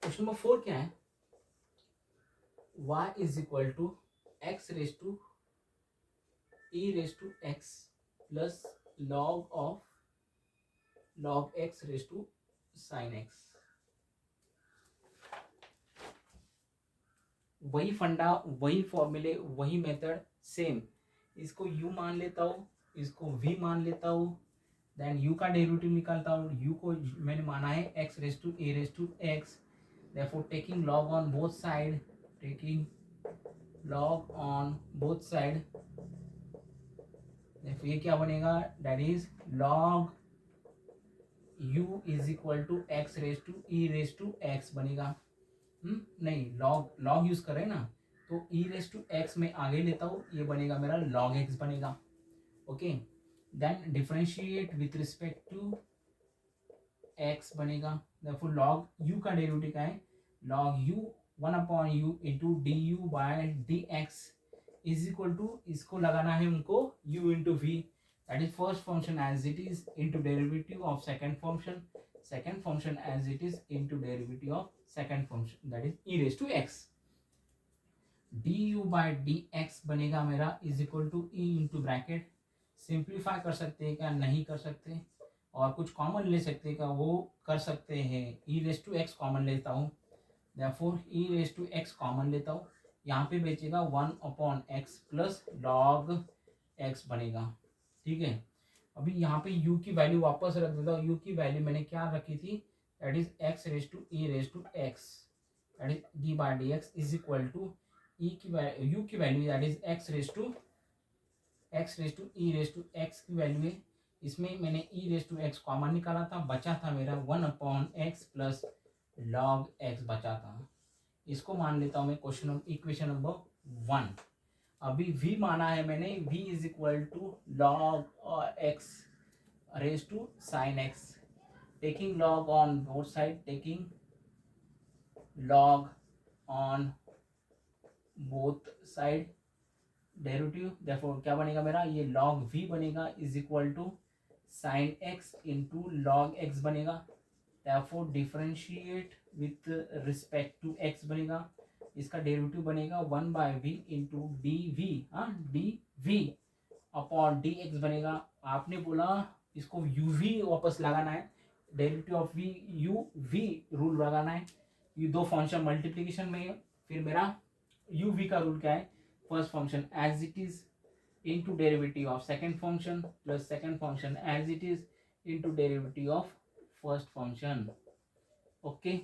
क्वेश्चन नंबर 4 क्या है, y is equal to x raise to e raise to x plus log x raise to sine x. वही फंडा, वही फॉर्मूले, वही मेथड सेम। इसको u मान लेता हूँ, इसको v मान लेता हूँ, देन u का डेरिवेटिव निकालता हूँ। u को मैंने माना है x raise to a raise to x, therefore taking log on both side, taking log on both side, therefore ये क्या बनेगा, that is log u is equal to x raised to e raised to x बनेगा। नहीं, log use कर रहे हैं ना, तो e raised to x में आगे लेता हूँ, ये बनेगा मेरा log x बनेगा। Okay, then differentiate with respect to x बनेगा, therefore log u का डेरिवेटिव क्या है, log u 1/u into d u by d x is equal to, इसको लगाना है हमको u into v, that is first function as it is into derivative of second function as it is into derivative of second function, that is e raise to x. D u by d x बनेगा मेरा is equal to e into bracket, simplify कर सकते हैं क्या, नहीं कर सकते, और कुछ कॉमन ले सकते हैं क्या, वो कर सकते हैं। E raise to x common लेता हूँ, therefore e raise to x common लेता हूँ, यहाँ पे बेचेगा 1/x प्लस लॉग एक्स बनेगा, ठीक है। अभी यहाँ पे u की वैल्यू वापस रख देता हूँ। u की वैल्यू मैंने क्या रखी थी, that is x raise to e raise to x, that is d by d x is equal to u की value that is x raise to e raise to x की value है। इसमें मैंने e raise to x common निकाला था, बचा था मेरा 1/x प्लस लॉग x बचा था। इसको मान लेता हूँ मैं इक्वेशन नंबर 1। अभी v माना है मैंने, v is equal to log x raise to sine x, taking log on both side, taking log on both side derivative, therefore क्या बनेगा मेरा, ये log v बनेगा is equal to sine x into log x बनेगा, therefore differentiate with respect to x बनेगा, इसका derivative बनेगा 1/v into d v, d v upon d x बनेगा। आपने बोला इसको यू वी वापस लगाना है, derivative of v u v rule लगाना है, ये दो फंक्शन मल्टीप्लीकेशन में है। फिर मेरा यू वी का रूल क्या है, first function as it is into derivative of second function plus second function as it is into derivative of first function. Okay,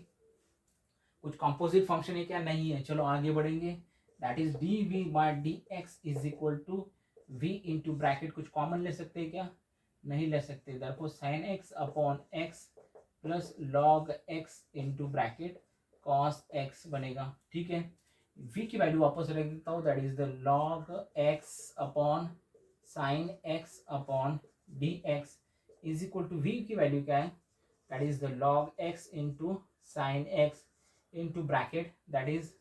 कुछ कंपोजिट फंक्शन है क्या, नहीं है। चलो आगे बढ़ेंगे, that is d v by d x is equal to v into bracket, कुछ common ले सकते हैं क्या, नहीं ले सकते, therefore sine x upon x plus log x into bracket cos x बनेगा, ठीक है। v की वैल्यू वापस रख देता हूँ, that is the log x upon sine x upon d x is equal to v की वैल्यू क्या है, that is the log x into sine x into bracket that is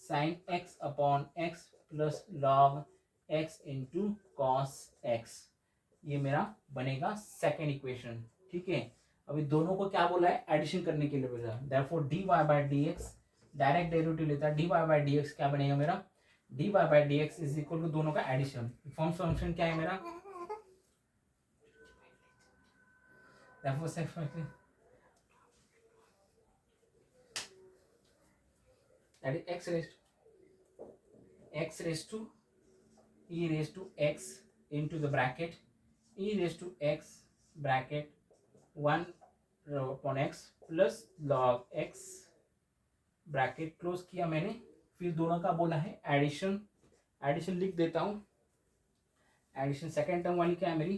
sine x upon x plus log x into cos x, ये मेरा बनेगा second equation. ठीक है, अभी दोनों को क्या बोला है, एडिशन करने के लिए बोला है। Therefore dy by dx, direct derivative लेता है, dy बाय dx क्या बनेगा मेरा, dy by dx is equal to दोनों का एडिशन। फर्स्ट फंक्शन क्या है मेरा, therefore second that is x raised to e raised to x into the bracket e raised to x bracket 1 upon x plus log x bracket close किया मैंने। फिर दोनों का बोला है एडिशन, एडिशन लिख देता हूँ। एडिशन सेकेंड टर्म वाली क्या है मेरी,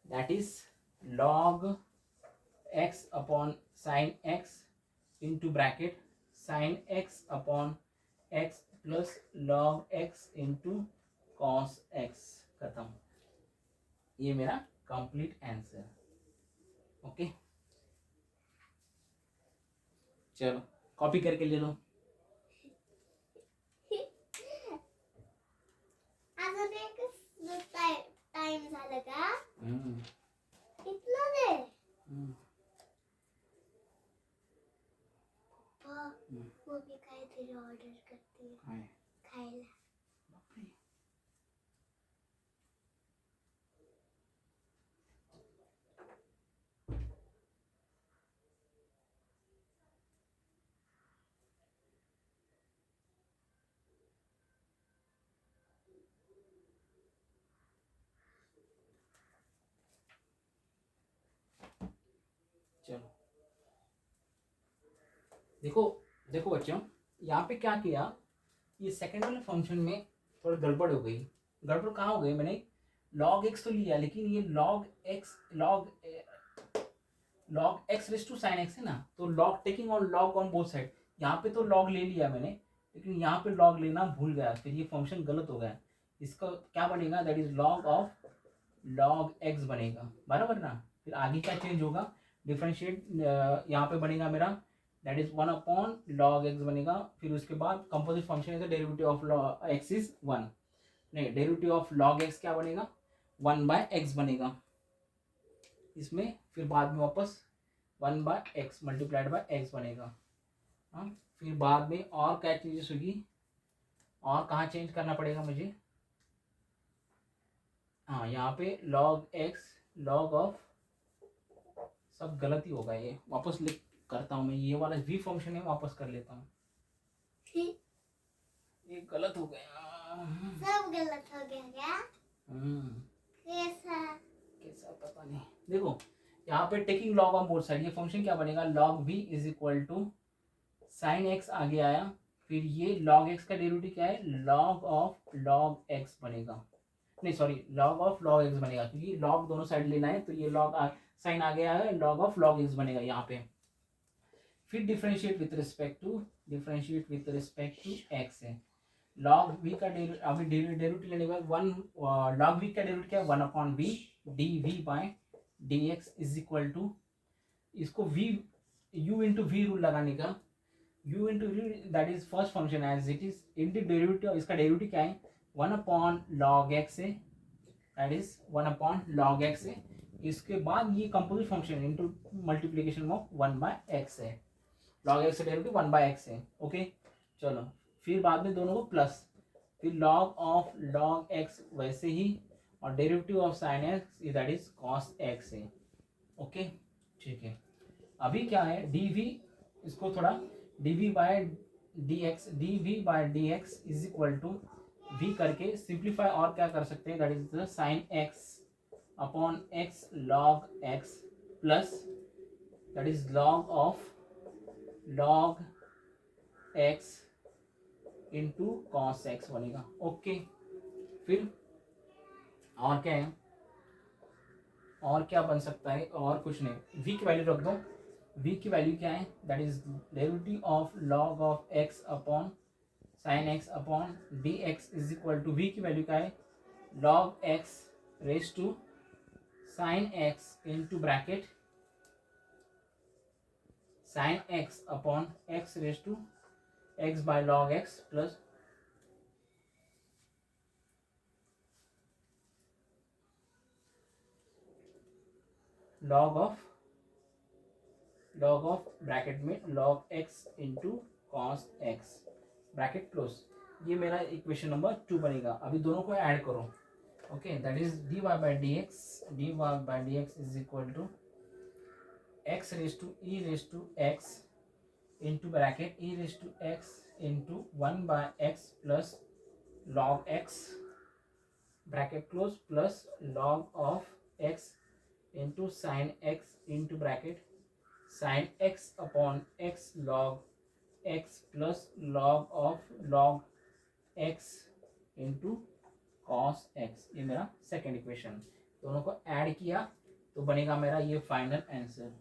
that is log x upon sine x into bracket sine x upon x plus log x into cos x, खत्म। ये मेरा कंप्लीट आंसर। ओके, चलो कॉपी करके ले लो। टाइम झालं का इतना दे वो भी काहीतरी ऑर्डर करते खायला। चलो देखो देखो बच्चों, यहाँ पे क्या किया, ये सेकंड वाले फंक्शन में थोड़ा गड़बड़ हो गई। गड़बड़ कहाँ हो गई, मैंने log x तो लिया, लेकिन ये log x raise to sine x है ना, तो log टेकिंग और log ऑन बोथ साइड, यहाँ पे तो log ले लिया मैंने, लेकिन यहाँ पे log लेना भूल गया, फिर ये फंक्शन गलत हो गया। इसका क्या बनेगा, that is log of log x बनेगा, बराबर ना। फिर आगे क्या चेंज होगा, डिफरेंशिएट यहाँ पे बनेगा मेरा, that is 1 upon log x बनेगा। फिर उसके बाद कंपोजिट फंक्शन है तो derivative of log x is 1, नहीं डेरिवेटिव ऑफ log x क्या बनेगा, 1 बाय x बनेगा इसमें। फिर बाद में वापस 1 by x multiplied by x बनेगा। हाँ, फिर बाद में और क्या चेंजेस होगी, और कहाँ चेंज करना पड़ेगा मुझे, हाँ यहाँ पे log x log ऑफ, सब गलत ही होगा, ये वापस लिख करता हूँ मैं, ये वाला v फंक्शन है वापस कर लेता हूँ, ये गलत हो गया, सब गलत हो गया क्या? कैसा कैसा पता नहीं। देखो यहाँ पे taking log on both side, ये फंक्शन क्या बनेगा, log v is equal to sine x आगे आया, फिर ये log x का डेरिवेटिव क्या है, log ऑफ log x बनेगा, नहीं sorry log of log x बनेगा, क्योंकि log दोनों साइड लेना है, तो ये log साइन आगे आया, log ऑफ log x बनेगा यहाँ पे। फिर differentiate with respect to x है, log v का अभी डेरिवेटिव लेने के बाद 1 log v का डेरिवेटिव क्या है, 1 upon v dv bye dx is equal to, इसको v u into v rule लगाने का, u into v that is first function as it is into derivative, इसका डेरिवेटिव क्या है 1 अपॉन log x है, that is 1 upon log x है। इसके बाद ये composite function into multiplication of 1 by x है, log x का डेरिवेटिव 1 बाय x है। ओके चलो, फिर बाद में दोनों को प्लस, फिर log ऑफ log x वैसे ही, और derivative of sine x that is cos x है। ओके ठीक है, अभी क्या है dv, इसको थोड़ा dv bye dx is equal to v करके सिंप्लीफाई, और क्या कर सकते हैं, that is the sine x upon x log x plus that is log of log x into cos x बनेगा। ओके, फिर और क्या है, और क्या बन सकता है, और कुछ नहीं, v की वैल्यू रख दो, v की वैल्यू क्या है, that is derivative of log of x upon sine x upon dx is equal to, v की वैल्यू क्या है, log x raise to sine x into bracket sine x upon x raise to x by log x plus log of bracket में log x into cos x bracket close. ये मेरा equation number 2 बनेगा। अभी दोनों को add करो। Okay, that is dy by d x is equal to x raise to x into bracket e raise to x into 1 by x plus log x bracket close plus log of x into sine x into bracket sine x upon x log x plus log of log x into cos x। ये मेरा second equation. दोनों को add किया तो बनेगा मेरा ये final answer.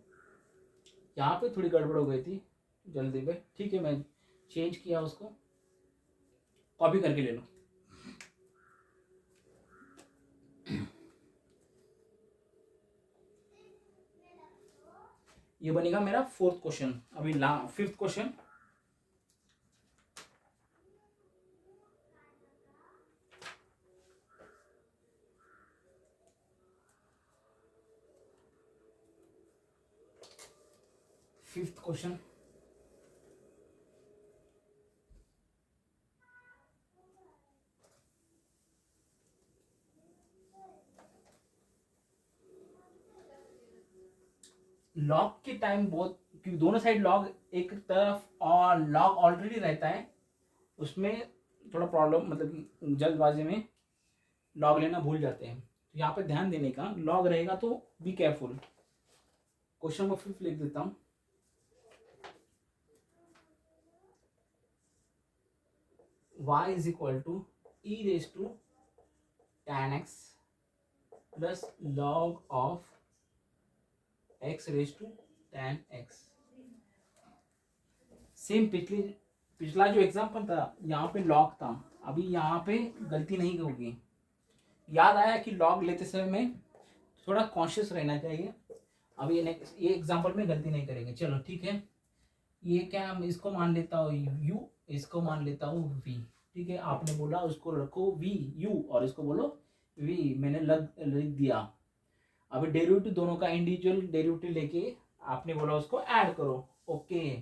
यहाँ पे थोड़ी गड़बड़ हो गई थी जल्दी में, ठीक है, मैं चेंज किया उसको, कॉपी करके ले लो। ये बनेगा मेरा फोर्थ क्वेश्चन। अभी fifth question. Fifth question, log के टाइम बहुत, क्योंकि दोनों साइड लॉग एक तरफ और लॉग ऑलरेडी रहता है, उसमें थोड़ा प्रॉब्लम, मतलब कि जल्दबाजी में लॉग लेना भूल जाते हैं। तो यहाँ पे ध्यान देने का, लॉग रहेगा तो बी केयरफुल। क्वेश्चन नंबर 5 लिख देता हूँ। y is equal to e raise to tan x plus log of x raise to tan x। Same पिछला जो एग्जाम्पल था, यहाँ पे लॉग था, अभी यहाँ पे गलती नहीं होगी। याद आया कि लॉग लेते समय में थोड़ा कॉन्शियस रहना चाहिए। अभी ये एग्जाम्पल में गलती नहीं करेंगे। चलो ठीक है, ये क्या, इसको मान लेता हूँ u, इसको मान लेता हूँ v। ठीक है, आपने बोला उसको रखो v u और इसको बोलो v, मैंने लिख दिया। अभी डेरिवेटिव दोनों का इंडिविजुअल डेरिवेटिव लेके आपने बोला उसको ऐड करो। ओके,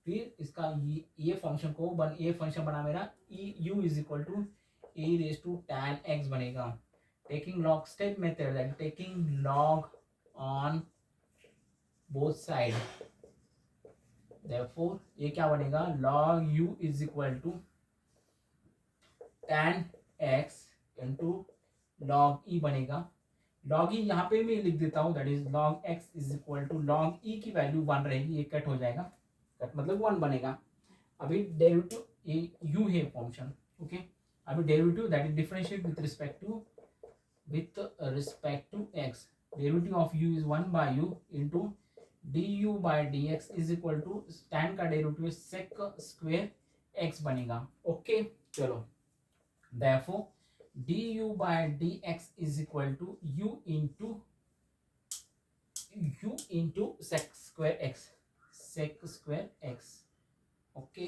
फिर इसका ये फंक्शन को ये फंक्शन बना मेरा u is equal to e raise to tan x बनेगा। Taking log step method, that taking log on both side, therefore ये क्या बनेगा, log u is equal to tan x into log e बनेगा। log e यहाँ पे मैं लिख देता हूँ, that is log x is equal to log e की वैल्यू 1 रहेगी, ये कट हो जाएगा, कट मतलब 1 बनेगा। अभी डेरिवेटिव ये u है फंक्शन। ओके, अभी derivative that is differentiate with respect to x, derivative of u is 1 by u into du by d x is equal to tan का डेरिवेटिव sec स्क्वेयर x बनेगा। Okay, चलो, therefore du by d x is equal to u into sec square x। Okay,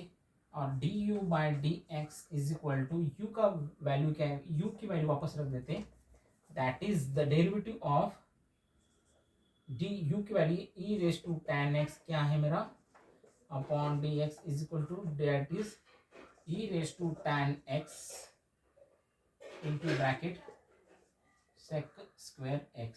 और du by d x is equal to u का value क्या है, u की value वापस रख देते हैं, that is the derivative of du की value e raise to tan x क्या है मेरा, upon dx is equal to that is e raise to tan x into bracket sec square x।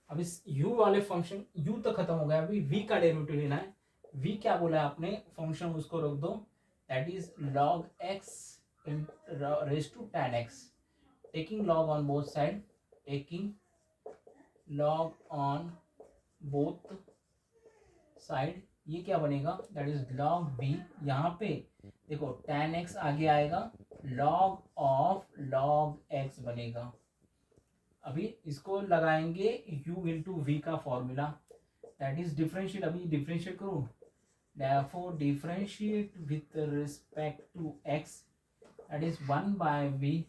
अब इस u वाले फंक्शन, u तो खत्म हो गया, अभी v का डेरिवेटिव लेना है। v क्या बोला है आपने, फंक्शन उसको रख दो, that is log x raise to tan x, taking log on both side, taking log on both side, ये क्या बनेगा, दैट इज log b। यहाँ पे देखो tan x आगे आएगा, log ऑफ log x बनेगा। अभी इसको लगाएंगे u इंटू v का फॉर्मूला, दैट इज डिफरेंशिएट। अभी डिफरेंशिएट करूँ, therefore differentiate with respect to x, that is 1 by v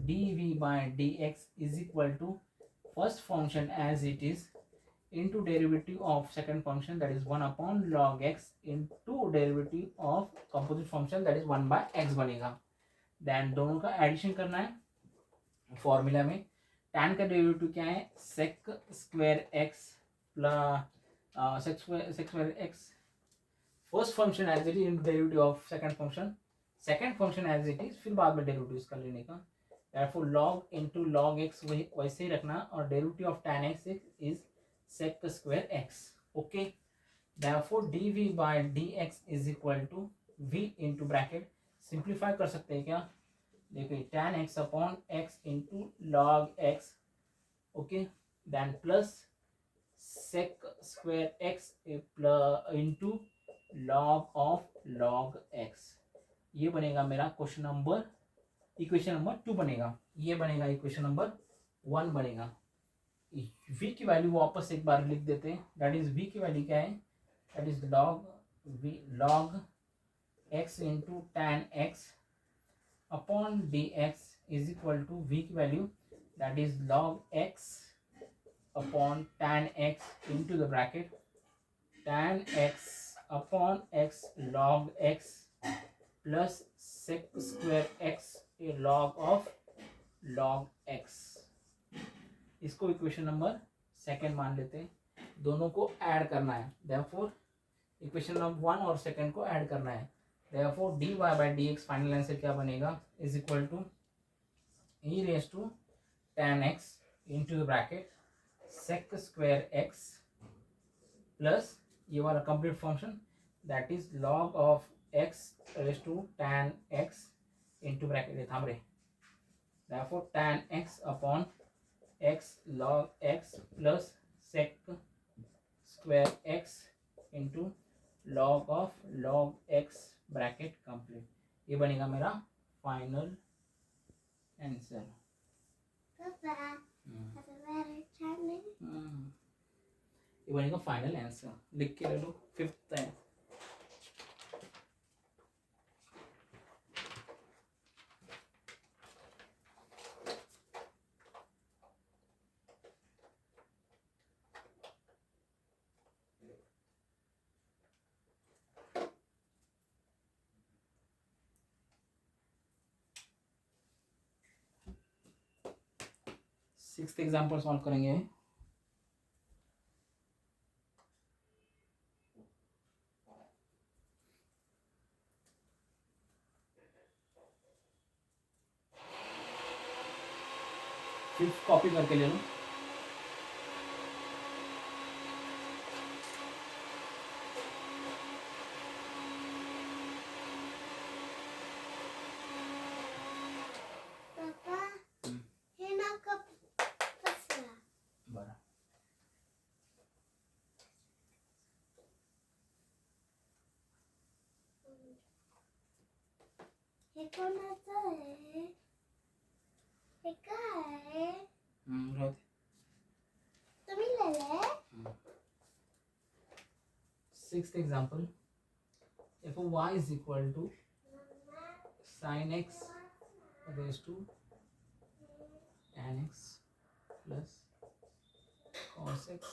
dv by dx is equal to first function as it is into derivative of second function, that is 1 upon log x into derivative of composite function, that is 1 by x बनेगा। Then दोनों का addition करना है formula में, tan का derivative क्या है, sec square x plus sec square x first function as it is in derivative of second function as it is, फिर बाद में डेरिवेटिव इसका लेने का। therefore log into log x वही वैसे ही रखना, और derivative of tan x is sec square x। Okay, therefore dv by dx is equal to v into bracket, simplify कर सकते हैं क्या, देखिए tan x upon x into log x, okay, then plus sec square x into log of log x। ये बनेगा मेरा question number, equation number 2 बनेगा। ये बनेगा इक्वेशन नंबर 1 बनेगा। v की वैल्यू वापस एक बार लिख देते हैं, दैट इज v की वैल्यू क्या है, that is log x into tan x upon dx is equal to v की value that is log x upon tan x into the bracket tan x upon x log x plus sec square x log of log x। इसको equation number 2 मान लेते हैं, दोनों को add करना है, therefore equation number 1 और 2 को ऐड करना है, therefore dy by dx final answer क्या बनेगा, is equal to e raise to tan x into the bracket sec square x plus ये वाला complete function that is log of x raise to tan x into bracket थाम रहे, therefore tan x upon x log x plus sec square x into log of log x bracket complete. ये बनेगा मेरा final answer. पापा very charming. ये बनेगा final answer, लिख के ले लो, 5th है। सिक्स्थ एग्जाम्पल सॉल्व करेंगे। फिफ्थ कॉपी करके ले लो। पापा हे ना कप फसला बरं, हे कोणाचं आहे, हे काय राहू दे। तुम्ही लिहिलंय. Sixth example, if y is equal to sin x raised to tan x plus cos x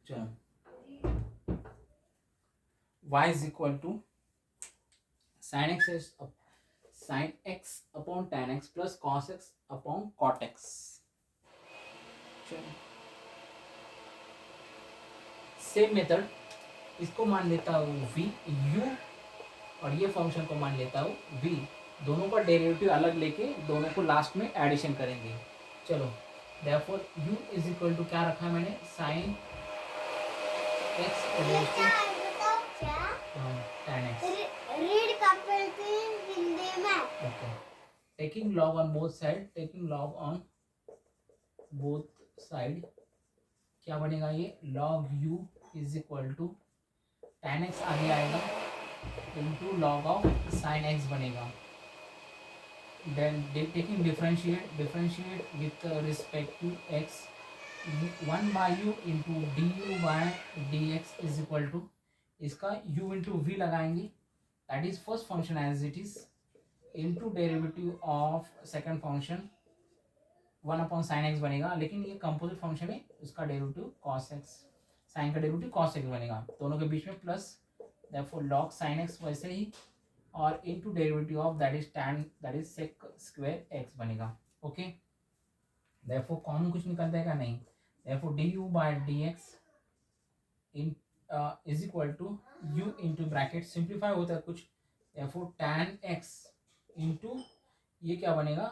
चलो, y is equal to sin x upon tan x plus cos x upon cot x। Same method, इसको मान लेता हूँ v u और ये function को मान लेता हूँ v, दोनों का डेरिवेटिव अलग लेके दोनों को लास्ट में एडिशन करेंगे। चलो, therefore u is equal to क्या रखा है मैंने, sin x hey raised to काय बताओ क्या tan x। रीड करते हिंदी में. Okay. Taking log on both side, क्या बनेगा ये, log u is equal to tan x आगे आएगा into log of sin x बनेगा। Then taking differentiate with respect to x, 1 by u into du by dx is equal to, इसका u into v लगाएंगे, that is first function as it is into derivative of second function 1 upon sine x बनेगा, लेकिन ये composite function है, उसका derivative cos x, sine का derivative cos x बनेगा, दोनों के बीच में plus therefore log sin x वैसे ही, और into derivative of that is tan that is sec square x बनेगा। ओके, देयरफॉर कॉमन कुछ निकल जाएगा नहीं, therefore du bye dx in is equal to u into bracket simplify होता है कुछ, देयरफॉर tan x इनटू ये क्या बनेगा,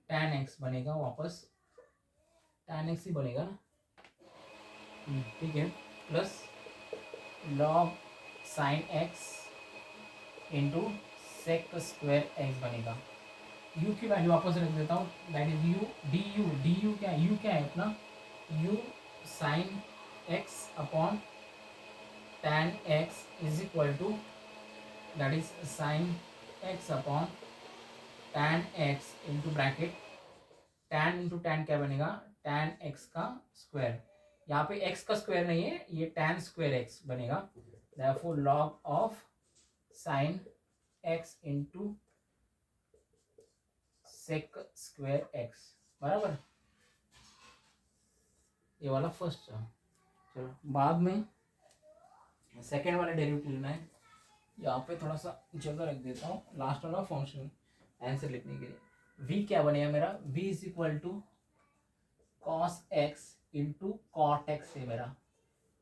tan x बनेगा, वापस tan x ही बनेगा ना, ठीक है, plus log sin x into sec square x बनेगा। u की वैल्यू वापस रख देता हूँ, दैट इज u du क्या है, u क्या है अपना, u sin x upon tan x is equal to that is sin x upon tan x into bracket, tan into tan क्या बनेगा, tan x का स्क्वायर, यहाँ पे x का स्क्वायर नहीं है, ये tan स्क्वायर x बनेगा, therefore log of sin x into sec square x बराबर, ये वाला फर्स्ट था। चलो बाद में सेकेंड वाला डेरिवेटिव लेना है, यहाँ पे थोड़ा सा जगह रख देता हूँ लास्ट वाला फंक्शन आंसर लिखने के लिए। v क्या बनेगा मेरा, v is equal to cos x into cot x है मेरा,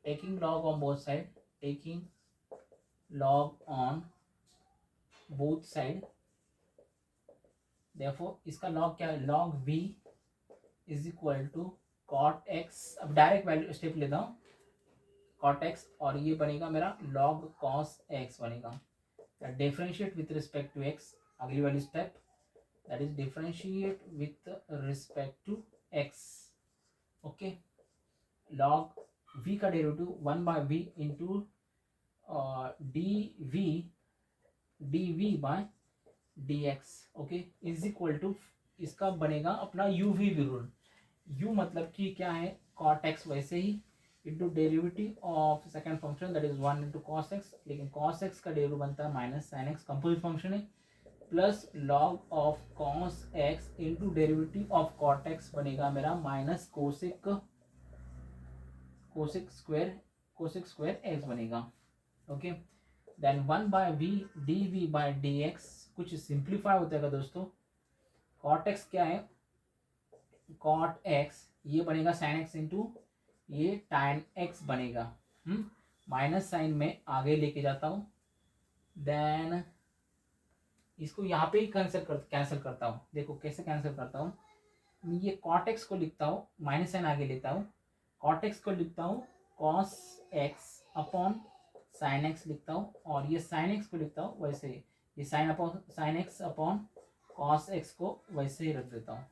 taking log on both side, taking log on both side, therefore इसका log क्या है, log v is equal to cot x, अब डायरेक्ट वैल्यू स्टेप लेता हूँ, cot x और ये बनेगा मेरा log cos x बनेगा, differentiate with respect to x, अगली वाली step that is differentiate with respect to x। Okay, log v का derivative 1 by v into dv bye dx, okay, is equal to इसका बनेगा अपना uv रूल, u मतलब कि क्या है cot x वैसे ही into derivative of second function that is 1 into cos x, लेकिन cos x का डेरिवेटिव बनता है minus sin x, composite function है, plus log of cos x into derivative of cot x बनेगा मेरा माइनस कोसेक स्क्वायर x बनेगा। Okay, then 1 by v dv bye dx कुछ simplify हो जाएगा दोस्तों, cot x क्या है, cot x ये बनेगा sin x इंटू ये tan x बनेगा, माइनस साइन में आगे लेके जाता हूँ, देन इसको यहाँ पे ही कैंसिल करता हूँ, देखो कैसे कैंसिल करता हूँ, ये cot x को लिखता हूँ, माइनस साइन आगे लेता हूँ, cot x को लिखता हूँ cos x upon sin x लिखता हूँ, और ये sin x को लिखता हूँ वैसे ही, ये sin x upon cos x को वैसे ही रख देता हूँ।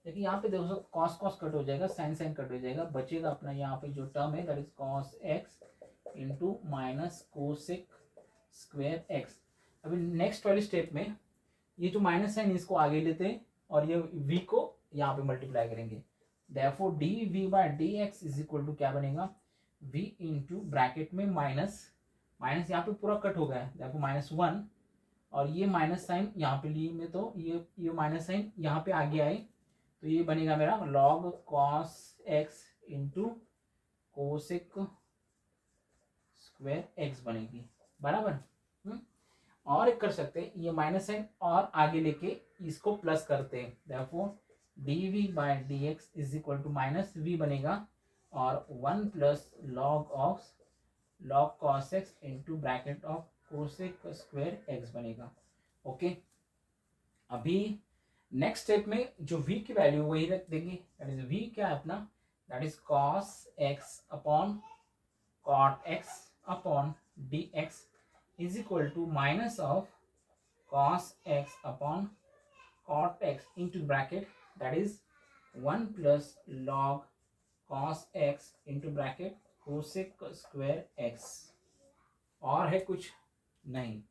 देखिए यहाँ पे देखो cos कट हो जाएगा, sin कट हो जाएगा, बचेगा अपना यहाँ पे जो टर्म है that is cos x into minus cosec square x। अभी नेक्स्ट वाली स्टेप में ये जो माइनस साइन इसको आगे लेते हैं और ये v को यहाँ पे मल्टीप्लाई करेंगे, therefore dv bye dx is equal to क्या बनेगा, v इंटू ब्रैकेट में माइनस यहाँ पे पूरा कट हो गया है, देयरफॉर -1, और ये माइनस साइन यहाँ पे लिए में, तो ये माइनस साइन यहाँ पे आगे आए, तो ये बनेगा मेरा log cos x into cosec square x बनेगी बराबर। और एक कर सकते हैं, ये माइनस साइन और आगे लेके इसको प्लस करते हैं, therefore dv bye dx is equal to minus v बनेगा और 1 plus log cos x into bracket of cosec square x बनेगा। ओके, अभी नेक्स्ट स्टेप में जो v की वैल्यू वही रख देंगे, दैट इज v क्या है अपना, that is cos x upon cot x upon dx is equal to minus of cos x upon cot x into bracket that is 1 plus log cos x into bracket cosec square x। और है कुछ नहीं,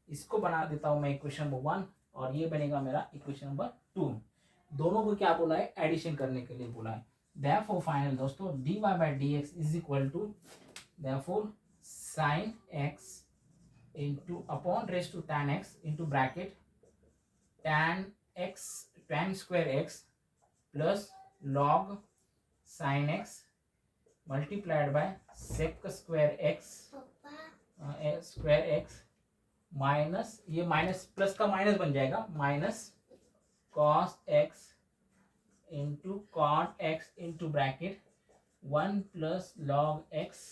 इसको बना देता हूं मैं equation number 1 और ये बनेगा मेरा इक्वेशन नंबर 2। दोनों को क्या बोला है, एडिशन करने के लिए बोला है, देयरफॉर फाइनल दोस्तों dy by dx is equal to therefore sin x into upon raise to tan x into bracket tan square x plus log sin x multiplied by sec square x पापा square x minus, ये minus plus का minus बन जाएगा, minus cos x into cot x into bracket 1 plus log x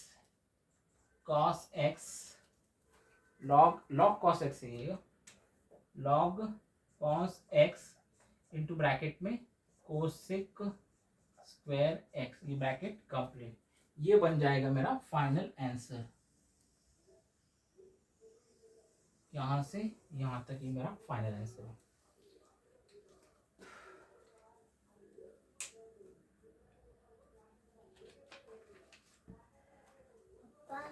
cos x, log cos x है ये, log cos x into bracket में cosec square x, ये bracket complete. ये बन जाएगा मेरा फाइनल आंसर। यहां से यहां तक ये मेरा फाइनल आंसर है। पापा,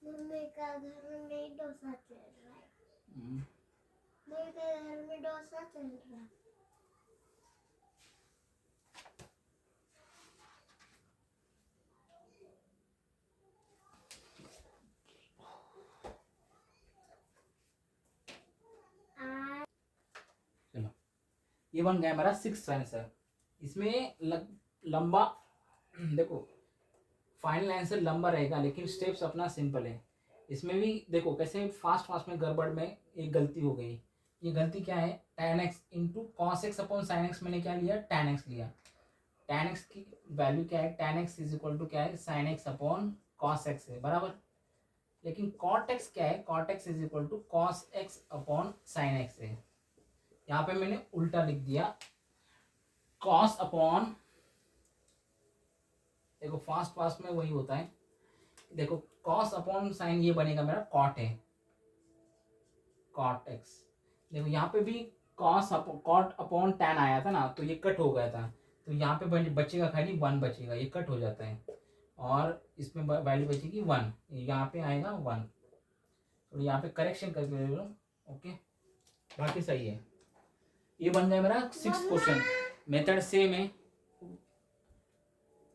मम्मी का घर में नहीं डोसा चल रहा है। मम्मी के घर में डोसा चल रहा है। चलो, ये बन गया मेरा 6th आंसर। इसमें लंबा देखो, फाइनल आंसर लंबा रहेगा लेकिन स्टेप्स अपना सिंपल है। इसमें भी देखो कैसे फास्ट फास्ट में गड़बड़ में एक गलती हो गई। ये गलती क्या है, tan x into cos x upon sine x, मैंने क्या लिया, tan x लिया। tan x की वैल्यू क्या है, tan x is equal to क्या है, sine x upon cos x है, बराबर। लेकिन cot x क्या है, cot x is equal to cos x upon sine x है। यहाँ पे मैंने उल्टा लिख दिया, कॉस अपॉन, देखो फास्ट फास्ट में वही होता है, देखो कॉस अपॉन साइन ये बनेगा मेरा कॉट है, कॉट एक्स। देखो यहाँ पे भी कॉट अपॉन टैन आया था ना, तो ये कट हो गया था, तो यहाँ पे बचेगा खाली 1 बचेगा, ये कट हो जाता है और इसमें वैल्यू बचेगी 1, यहाँ पे आएगा 1। तो यहाँ पे करेक्शन करके ले लो, ओके, बाकी सही है। ये बन जाए मेरा 6th क्वेश्चन। मेथड सेम है,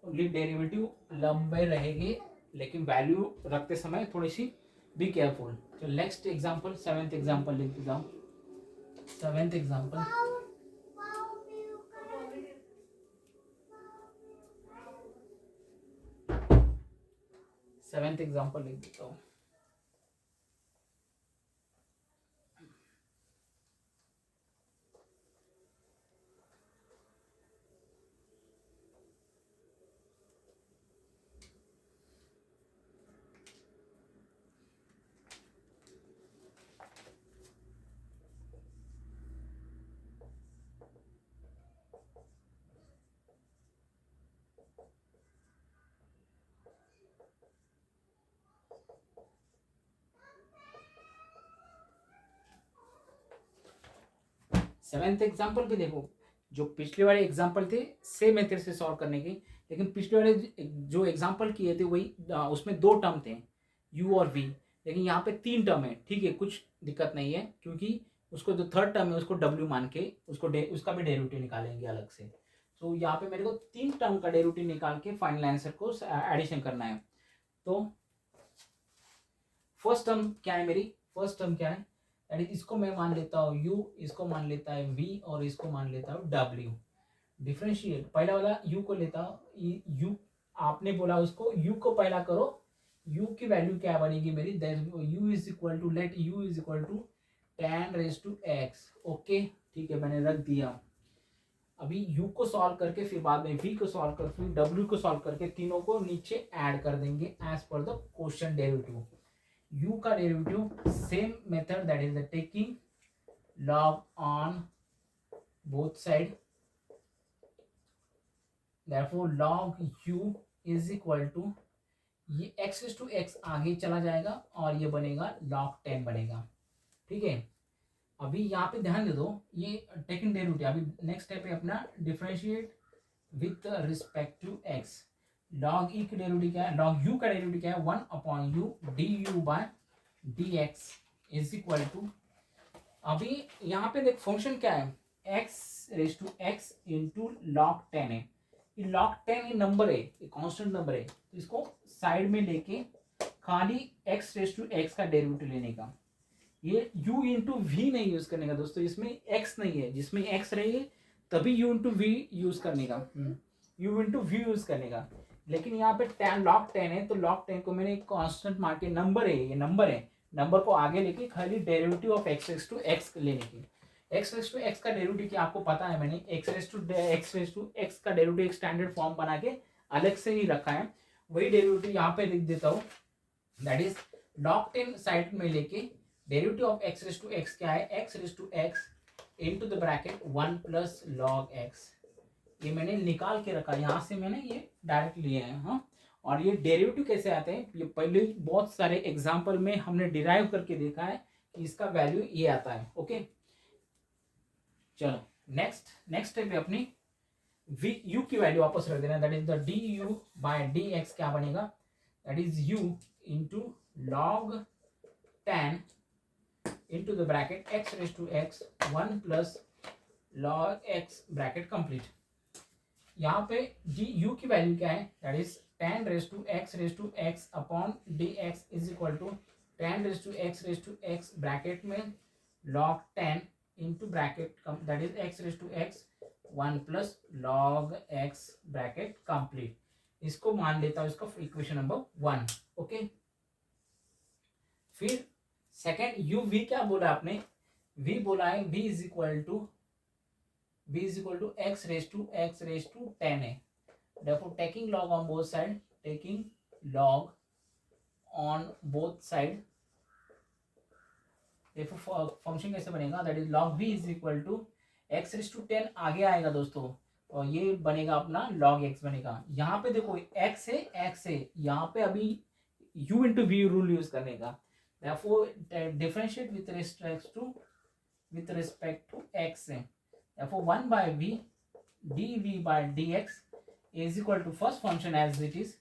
डेरिवेटिव लंबे रहेंगे लेकिन वैल्यू रखते समय थोड़ी सी बी केयरफुल। तो नेक्स्ट एग्जांपल, 7th एग्जांपल लिख देता हूँ। 7th एग्जांपल, लिख देता हूँ। सेवेंथ एग्जाम्पल भी देखो, जो पिछले वाले एग्जाम्पल थे सेम मेथड से सॉल्व करने की, लेकिन पिछले वाले जो एग्जाम्पल किए थे वही उसमें 2 टर्म थे u और v, लेकिन यहाँ पे 3 टर्म है। ठीक है, कुछ दिक्कत नहीं है क्योंकि उसको जो थर्ड टर्म है उसको w मान के उसका भी डेरिवेटिव निकालेंगे अलग से। तो यहाँ पे मेरे को 3 टर्म का डेरिवेटिव निकाल के फाइनल आंसर को एडिशन करना है। तो फर्स्ट टर्म क्या है मेरी, फर्स्ट टर्म क्या है, दैट इज इसको मैं मान लेता हूँ u, इसको मान लेता है v और इसको मान लेता हूँ w। डिफरेंशिएट, पहला वाला u को लेता हूँ, u आपने बोला उसको u को पहला करो, u की वैल्यू क्या बनेगी मेरी, u is equal to, let u is equal to tan raise to x। Okay ठीक है, मैंने रख दिया। अभी u को सॉल्व करके फिर बाद में v को सॉल्व कर, फिर w को सॉल्व करके तीनों को नीचे ऐड कर देंगे as per the question derivative. u का derivative same method, that is the taking log on both side, therefore log u is equal to, ये x टू x आगे चला जाएगा और ये बनेगा log 10 बनेगा। ठीक है, अभी यहाँ पे ध्यान दे दो, ये टेकिंग डेरिवेटिव, अभी नेक्स्ट स्टेप है अपना differentiate with respect to x। log e का डेरिवेटिव क्या है, log u का डेरिवेटिव क्या है, 1 upon u du bye dx is equal to, अभी यहाँ पे देख फंक्शन क्या है, x raise to x into log 10 है। ये log 10 ये नंबर है, ये कांस्टेंट नंबर है, तो इसको साइड में लेके खाली x रेज टू x का डेरिवेटिव लेने का। ये u इंटू वी नहीं यूज करने का दोस्तों, इसमें x नहीं है, जिसमें x रहेगी तभी u इंटू वी यूज करने का, u इंटू वी यूज करने का। लेकिन यहाँ पे tan log 10 है, तो log 10 को मैंने एक कांस्टेंट मार के, नंबर है ये, नंबर है, नंबर को आगे लेके खाली derivative of x raise to x लेने की। x रेस टू x का डेरिवेटिव क्या आपको पता है, मैंने x रेस टू x का डेरिवेटिव एक स्टैंडर्ड फॉर्म बना के अलग से ही रखा है, वही डेरिवेटिव यहाँ पे लिख देता हूँ। दैट इज log 10 साइड में लेके derivative of x raise to x क्या है, x raise to x into the bracket 1 plus log x। ये मैंने निकाल के रखा, यहाँ से मैंने ये डायरेक्ट लिए हैं। हाँ, और ये डेरिवेटिव कैसे आते हैं, ये पहले बहुत सारे एग्जांपल में हमने डिराइव करके देखा है कि इसका वैल्यू ये आता है। ओके, चलो नेक्स्ट स्टेप है अपनी v u की वैल्यू वापस रख देना। That is the du bye dx क्या बनेगा, that is u into log 10 into the bracket x raise to x 1 plus log x bracket complete. यहाँ पे du की वैल्यू क्या है, that is tan raise to x upon dx is equal to tan raise to x bracket में log 10 into bracket that is x raise to x 1 plus log x bracket complete. इसको मान लेता हूँ इसका equation number 1। Okay, फिर second u v क्या बोला आपने, v बोला है v is equal to x raise to 10 है। therefore taking log on both side, taking log on both side, therefore function कैसे बनेगा, that is log v is equal to x raise to 10 आगे आएगा दोस्तों, और ये बनेगा अपना log x बनेगा। यहाँ पे देखो x है, यहाँ पे अभी u into v rule use करने का। therefore differentiate with respect to x है। therefore 1 by v dv by dx is equal to first function as it is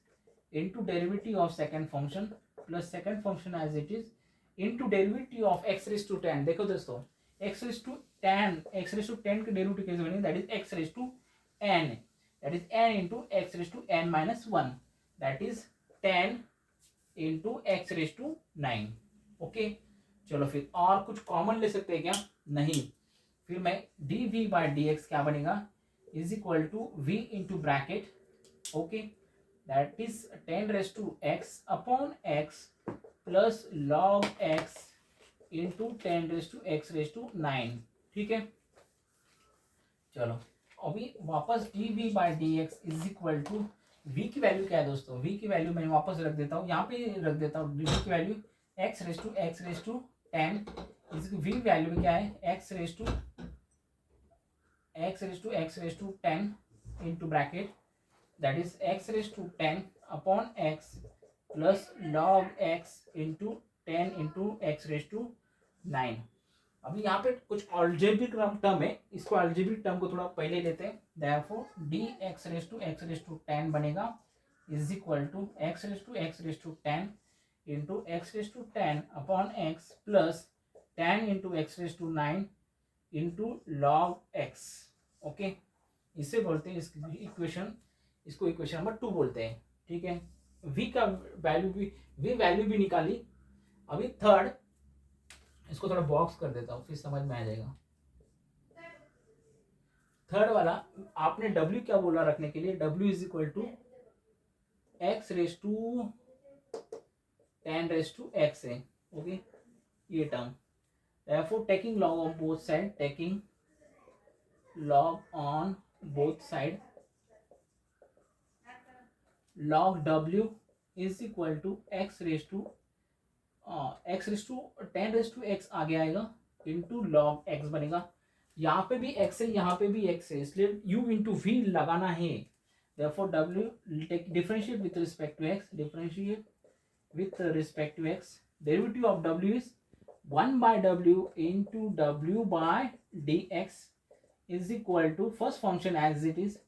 into derivative of second function plus second function as it is into derivative of x raised to 10। देखो दोस्तों x raised to 10 के derivative कैसे बनेंगे, that is x raised to n, that is n into x raised to n minus 1, that is 10 into x raised to 9। Okay, चलो फिर और कुछ common ले सकते हैं क्या, नहीं। फिर मैं dv by dx क्या बनेगा, is equal to v into bracket, okay, that is 10 raise to x upon x plus log x into 10 raise to x raise to 9। ठीक है, चलो अभी वापस dv by dx is equal to v की value क्या है दोस्तों, v की वैल्यू मैं वापस रख देता हूँ, यहाँ पे रख देता हूँ v की value x raise to 10, v value क्या है x raise to 10 into bracket that is x raise to 10 upon x plus log x into 10 into x raise to 9। अभी यहाँ पे कुछ अलजेब्रिक टर्म है, इसको अलजेब्रिक टर्म को थोड़ा पहले लेते हैं। therefore dx रेस टू 10 बनेगा is equal to x raise to 10 into x raise to 10 upon x plus 10 into x raise to 9 into log x। Okay, इसे बोलते हैं इसको इक्वेशन नंबर 2 बोलते हैं। ठीक है, v का वैल्यू भी निकाली। अभी थर्ड, इसको थोड़ा बॉक्स कर देता हूँ फिर समझ में आ जाएगा। थर्ड वाला आपने w क्या बोला रखने के लिए, w is equal to x raise to 10 raise to x है। ओके, ये term, therefore taking log on both side, taking log on both side, log w is equal to x raised to 10 raise to x आगे आएगा into log x बनेगा। यहाँ पे भी x है, यहाँ पे भी x है, इसलिए u इंटू v लगाना है। therefore w differentiate with respect to x, derivative of w is 1 by w into w by dx is equal to first function as it is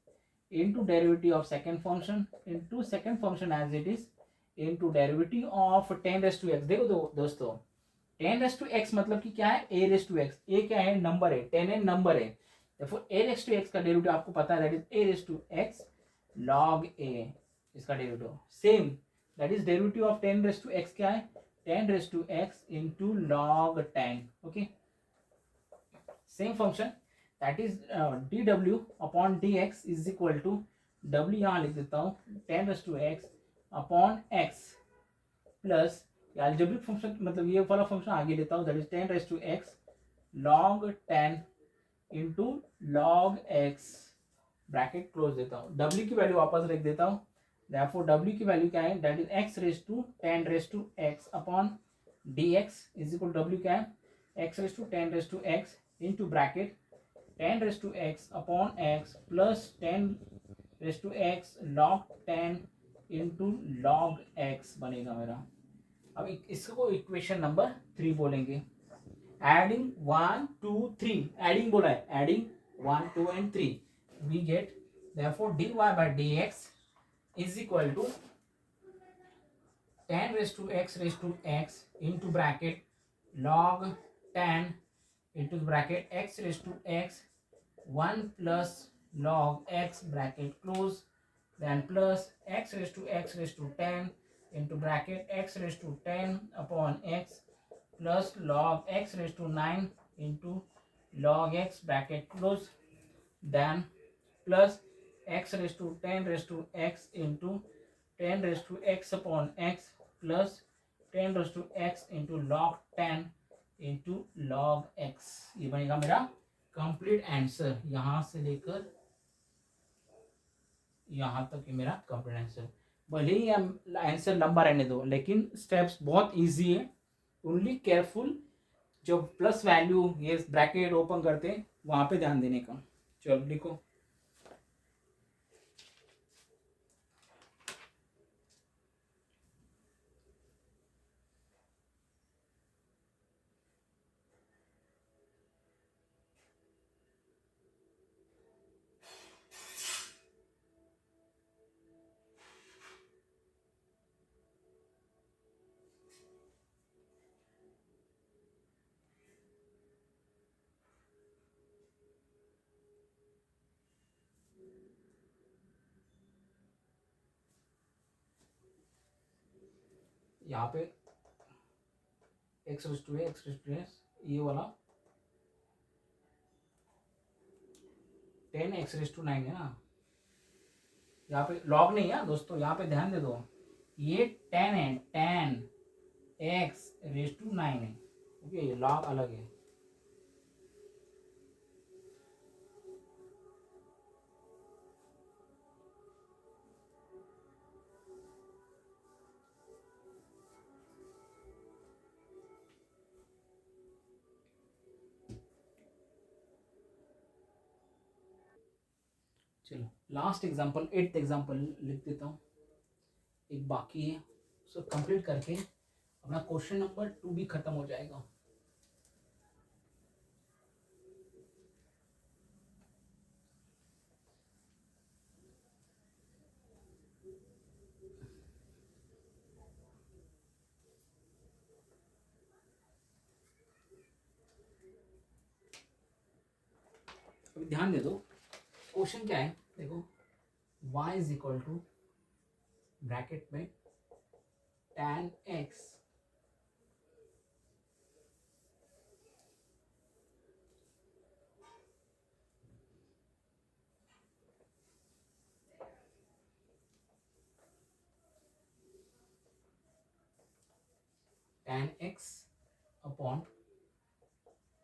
into derivative of second function into second function as it is into derivative of 10 raise to x। देखो दोस्तों 10 raise to x मतलब कि क्या है, a raise to x, a क्या है, number है, 10 है, नंबर है। therefore a raise to x का डेरिवेटिव आपको पता है, that is a raise to x log a, इसका derivative same, that is derivative of 10 raise to x क्या है, 10 raise to x into log 10। Okay, same function, that is dw upon dx is equal to w यहाँ लिख देता हूँ 10⁻x upon x plus algebraic function, मतलब ये वाला function आगे लेता हूँ, that is 10⁻x log 10 into log x bracket close देता हूँ। w की वैल्यू वापस रख देता हूँ, therefore w की वैल्यू क्या है, that is x⁻10⁻x upon dx is equal w क्या है, x⁻10⁻x into bracket 10⁻x upon x plus 10⁻x log 10 into log x बनेगा मेरा। अब इसको इक्वेशन नंबर 3 बोलेंगे। एडिंग 1 2 3, एडिंग बोला है, adding 1 2 and 3 we get therefore dy by dx is equal to 10⁻x into bracket log 10 into bracket x⁻x 1 plus log x bracket close, then plus x⁻10 into bracket x⁻10 upon x plus log x⁻9 into log x bracket close, then plus x⁻10⁻x into 10⁻x upon x plus 10⁻x into log 10 into log x। ये बनेगा मेरा complete answer, यहां से लेकर यहां तक ये मेरा कंप्लीट आंसर। भले ही आंसर लंबा रहने दो, लेकिन स्टेप्स बहुत इजी है, ओनली केयरफुल जो प्लस वैल्यू ये ब्रैकेट ओपन करते हैं वहां पे ध्यान देने का। चलो लिखो, यहाँ पे x⁻x ये वाला 10x⁻9 है ना, यहाँ पे log नहीं है दोस्तों, यहाँ पे ध्यान दे दो, ये 10 है, 10x⁻9 है, ओके, ये log अलग है। चलो लास्ट एग्जांपल 8th एग्जांपल लिख देता हूँ, एक बाकी है, सो कंप्लीट करके अपना क्वेश्चन नंबर 2 भी खत्म हो जाएगा। अभी ध्यान दे दो, क्वेश्चन क्या है, देखो y is equal to bracket में tan x tan x upon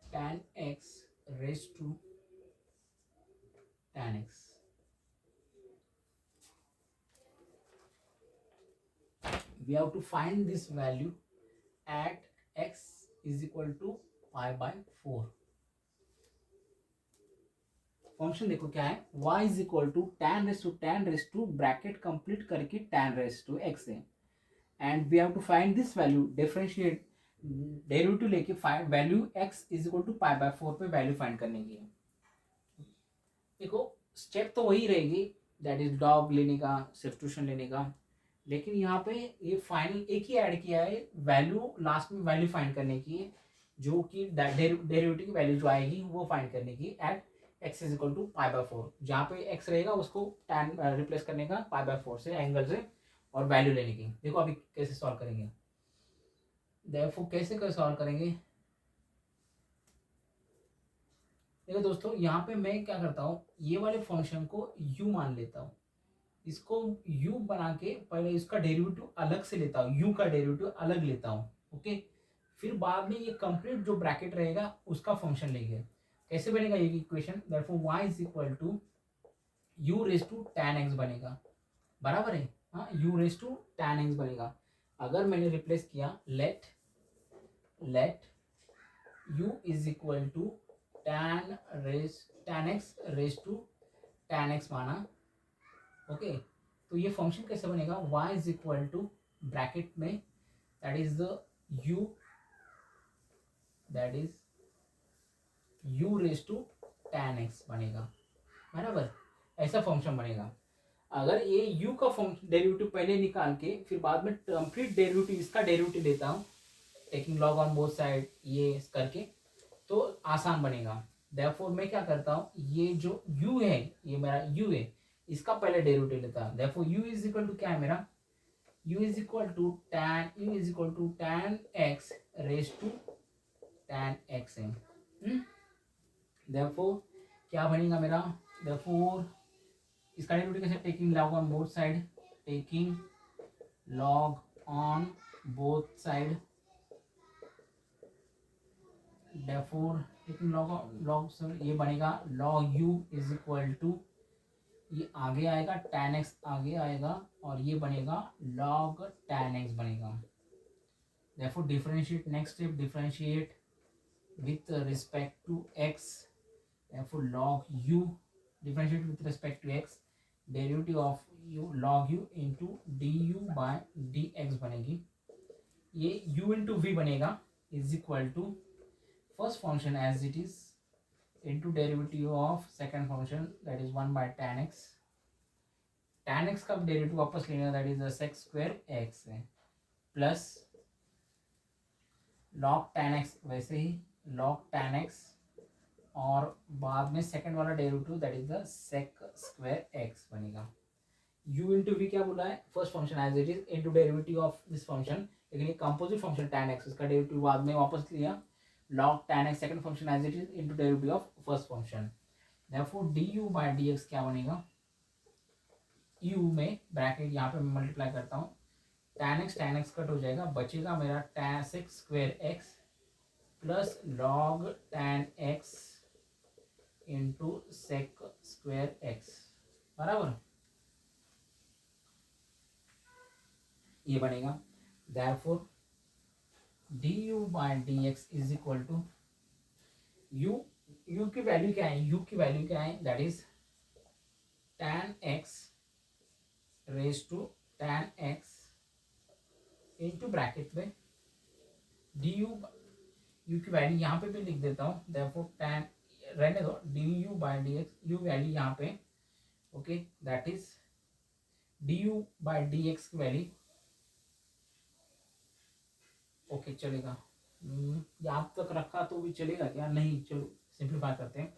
tan x raised to tan x। We have to find this value at x is equal to pi by 4। Function देखो क्या है, y is equal to tan raised to bracket complete करके tan raised to x है, and we have to find this value, differentiate derivative लेके find value x is equal to pi by 4 पे value find करने की है। देखो step तो वही रहेगी, दैट इज डॉग लेने का, सब्स्टिट्यूशन लेने का, लेकिन यहाँ पे ये फाइनल एक ही ऐड किया है, वैल्यू लास्ट में वैल्यू फाइंड करने की है, जो कि डेरिवेटिव की वैल्यू जो आएगी वो फाइंड करने की at x is equal to pi by 4। जहाँ पे x रहेगा उसको tan रिप्लेस करने का पाई बाय 4 से एंगल से, और वैल्यू लेने की। देखो अभी कैसे सॉल्व करेंगे, देखो कैसे सॉल्व करेंगे। देखो दोस्तों यहाँ पे मैं क्या करता हूँ, ये वाले फंक्शन को u मान लेता हूँ, इसको u बना के पहले इसका डेरिवेटिव अलग से लेता हूँ, u का डेरिवेटिव अलग लेता हूँ, ओके। फिर बाद में ये कंप्लीट जो ब्रैकेट रहेगा उसका फंक्शन लेंगे। कैसे बनेगा ये equation, therefore y is equal to u raise to tan x बनेगा, बराबर है। हाँ, u raise to tan x बनेगा। अगर मैंने रिप्लेस किया let u is equal to tan x raise to tan x माना, ओके। तो ये फंक्शन कैसे बनेगा, y is equal to bracket में that is the u, that is u raise to tan x बनेगा, बराबर। ऐसा फंक्शन बनेगा। अगर ये u का फंक्शन डेरिवेटिव पहले निकाल के फिर बाद में कंप्लीट डेरिवेटिव इसका डेरिवेटिव लेता हूँ, taking log on both side ये करके, तो आसान बनेगा। देयरफॉर मैं क्या करता हूँ, ये जो u है, ये मेरा u है, इसका पहले डेरिवेटिव लेता हूँ। Therefore u is equal to क्या है मेरा, u is equal to tan x raise to tan x है। देयरफॉर क्या बनेगा मेरा, देयरफॉर इसका डेरिवेटिव कैसे, taking log on both side, taking log on both side, therefore taking log ये बनेगा log u is equal to, ये आगे आएगा tan x आगे आएगा और ये बनेगा log tan x बनेगा। Therefore differentiate, next step differentiate with respect to x, therefore log u differentiate with respect to x, derivative of u log u into du bye dx बनेगी। ये u into v बनेगा is equal to first function as it is into derivative of second function that is 1 by tan x, tan x का derivative वापस लेना that is sec square x है, plus log tan x वैसे ही log tan x, और बाद में second वाला derivative that is the sec square x बनेगा। u into v क्या बोला है, first function as it is into derivative of this function, लेकिन ये कंपोजिट फंक्शन tan x, इसका डेरिवेटिव बाद में वापस लिया log tan x second function as it is into derivative of first function, therefore du by dx क्या बनेगा, u में ब्रैकेट यहाँ पे मैं मल्टीप्लाई करता हूँ, tan x कट हो जाएगा, बचेगा मेरा tan sec square x plus log tan x into sec square x, बराबर ये बनेगा। therefore du by dx is equal to u की वैल्यू क्या है, u की वैल्यू क्या है, that is tan x raise to tan x into bracket में du, u की वैल्यू यहाँ पे भी लिख देता हूँ, देयरफॉर tan रहने दो, du by dx, u value यहाँ पे, okay, that is du by dx की वैल्यू, ओके चलेगा, यहाँ तक रखा तो भी चलेगा क्या, नहीं, चलो सिंप्लीफाई करते हैं,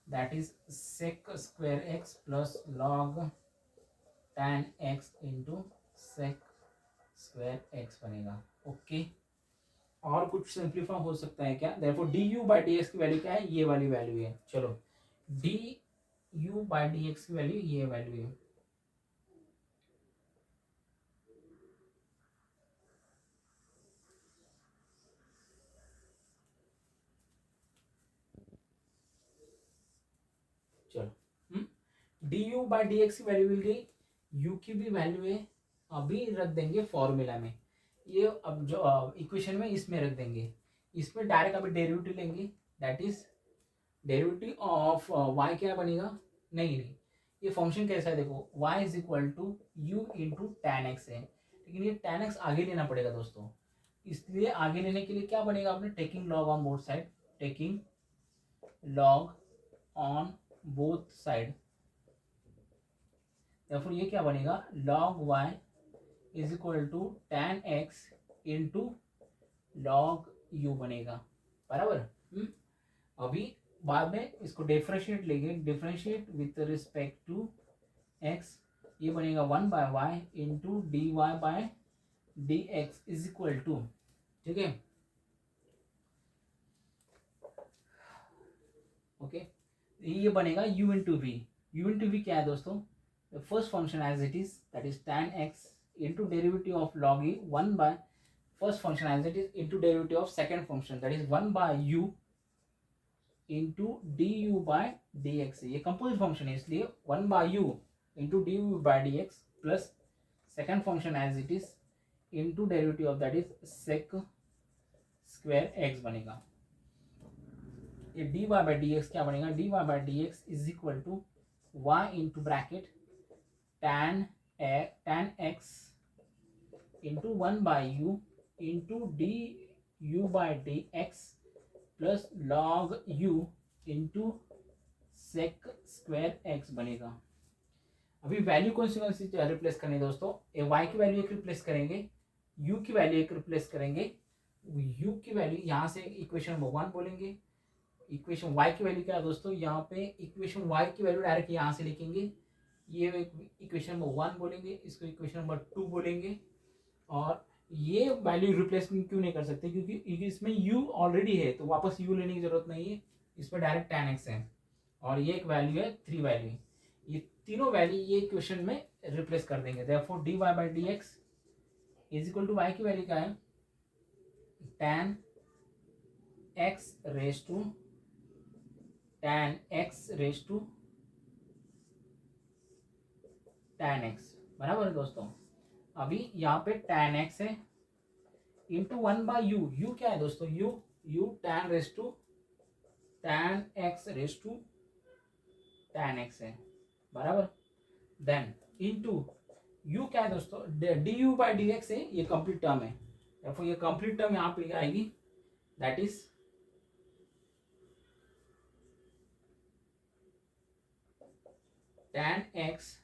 that is sec square x plus log tan x into sec square x बनेगा, ओके। और कुछ सिंप्लीफाई हो सकता है क्या, देयरफॉर du by dx की वैल्यू क्या है, ये वाली वैल्यू है, चलो du by dx की वैल्यू ये वैल्यू है, चलो du by dx की वैल्यू मिल गई, u की भी वैल्यू है, अभी रख देंगे फॉर्मूला में, ये अब जो इक्वेशन में इसमें रख देंगे, इसमें डायरेक्ट अभी डेरिवेटिव लेंगे, that is derivative of y क्या बनेगा, नहीं, ये फंक्शन कैसा है देखो, y is equal to u into tan x है, लेकिन ये टैन एक्स आगे लेना पड़ेगा दोस्तों, इसलिए आगे लेने के लिए क्या बनेगा आपने, taking log on both side, taking log on both side, therefore ये क्या बनेगा, log y is equal to tan x into log u बनेगा, बराबर। अभी बाद में इसको डिफरेंशिएट लेंगे, differentiate with respect to x, ये बनेगा 1 by y into d y by d x is equal to, ठीक है, ओके, ये बनेगा u into v, u into v क्या है दोस्तों, the first function as it is, that is tan x into derivative of log e 1 by first function as it is into derivative of second function, that is 1 by u into du by dx. ये composite function है इसलिए 1 by u into du by dx plus second function as it is into derivative of that is sec square x बनेगा. ये dy by dx क्या बनेगा, dy by dx is equal to y into bracket tan x into 1 by u into du by dx plus log u into sec square x बनेगा. अभी value कौन सी replace करनी दोस्तों, y की value एक replace करेंगे, u की value एक रिप्लेस करेंगे. u की वैल्यू यहाँ से इक्वेशन नंबर 1 बोलेंगे. इक्वेशन y की वैल्यू क्या है दोस्तों, यहाँ पे इक्वेशन y की वैल्यू डायरेक्ट यहाँ से लिखेंगे. ये इक्वेशन नंबर 1 बोलेंगे, इसको इक्वेशन नंबर 2 बोलेंगे. और ये वैल्यू रिप्लेसमेंट क्यों नहीं कर सकते, क्योंकि इसमें u ऑलरेडी है तो वापस u लेने की जरूरत नहीं है, इसमें डायरेक्ट tan x है और ये एक वैल्यू है 3 वैल्यू. ये तीनों वैल्यू ये इक्वेशन में रिप्लेस कर देंगे. Therefore dy by dx is equal to y की वैल्यू क्या है, tan x raise to tan x बराबर है दोस्तों. अभी यहाँ पे tan x है इंटू 1 by u क्या है दोस्तों, u tan x raise to tan x है बराबर. देन इंटू u क्या है दोस्तों, du by dx है, ये कंप्लीट टर्म है. देखो ये कंप्लीट टर्म यहाँ पे आएगी, that is tan x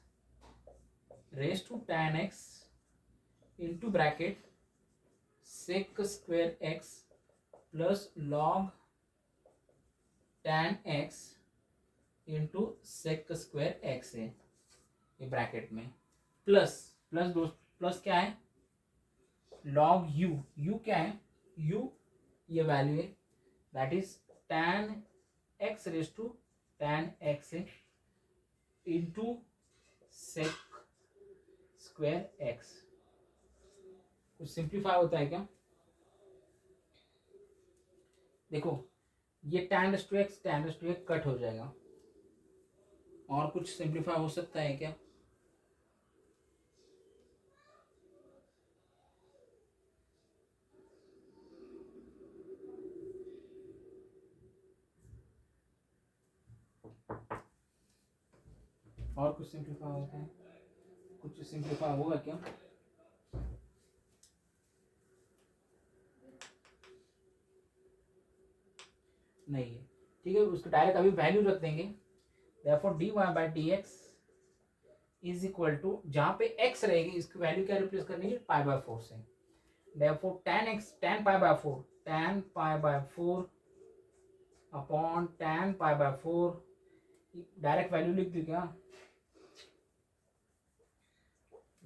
raise to tan x into bracket sec square x plus log tan x into sec square x है ये ब्रैकेट में. प्लस क्या है, log u क्या है, u ये वैल्यू है, that is tan x raise to tan x है इंटू sec स्क्वायर x. कुछ सिंप्लीफाई होता है क्या, देखो ये tan raise to x cut हो जाएगा. और कुछ सिंप्लीफाई हो सकता है क्या, और कुछ सिंप्लीफाई होता है, कुछ सिंप्लीफाई होगा क्या, नहीं है. ठीक है, उसको डायरेक्ट अभी वैल्यू रख देंगे. therefore dy by dx is equal to, जहां पे x रहेगी इसकी वैल्यू क्या रिप्लेस करनी है, पाई बाय 4 से. therefore tan pi by 4 upon tan pi by 4, direct value लिख दी क्या,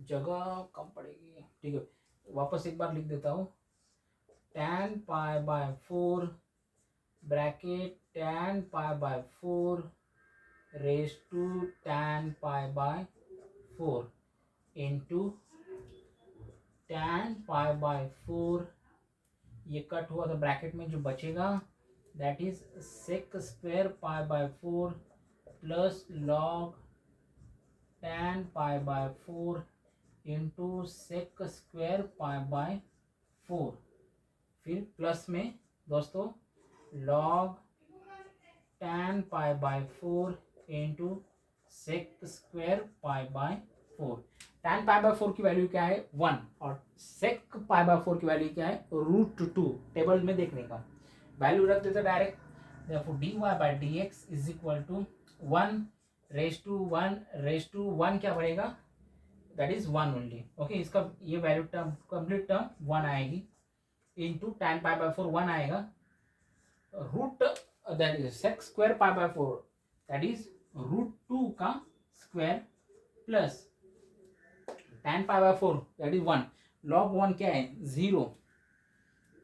जगह कम पड़ेगी. ठीक है, वापस एक बार लिख देता हूँ, tan pi by 4 bracket tan pi by 4 raise to tan pi by 4 into tan pi by 4, ये कट हुआ तो ब्रैकेट में जो बचेगा that is sec square pi by 4 plus log tan pi by 4 into sec square pi by 4. फिर plus में दोस्तों log tan pi by 4 into sec square pi by 4. tan pi by 4 की value क्या है 1 और sec पाई बाय 4 की value क्या है √2. टेबल में देखने का वैल्यू रख देते direct. therefore dy by dx is equal to 1 raise to 1 क्या बनेगा, दैट इज 1 ओनली. ओके, इसका ये वैल्यू टर्म कंप्लीट टर्म 1 आएगी इंटू tan पाई बाय 4 1 आएगा, root that is sec square pi by 4 that is √2 का square plus tan pi by 4 that is 1. log 1 क्या है 0,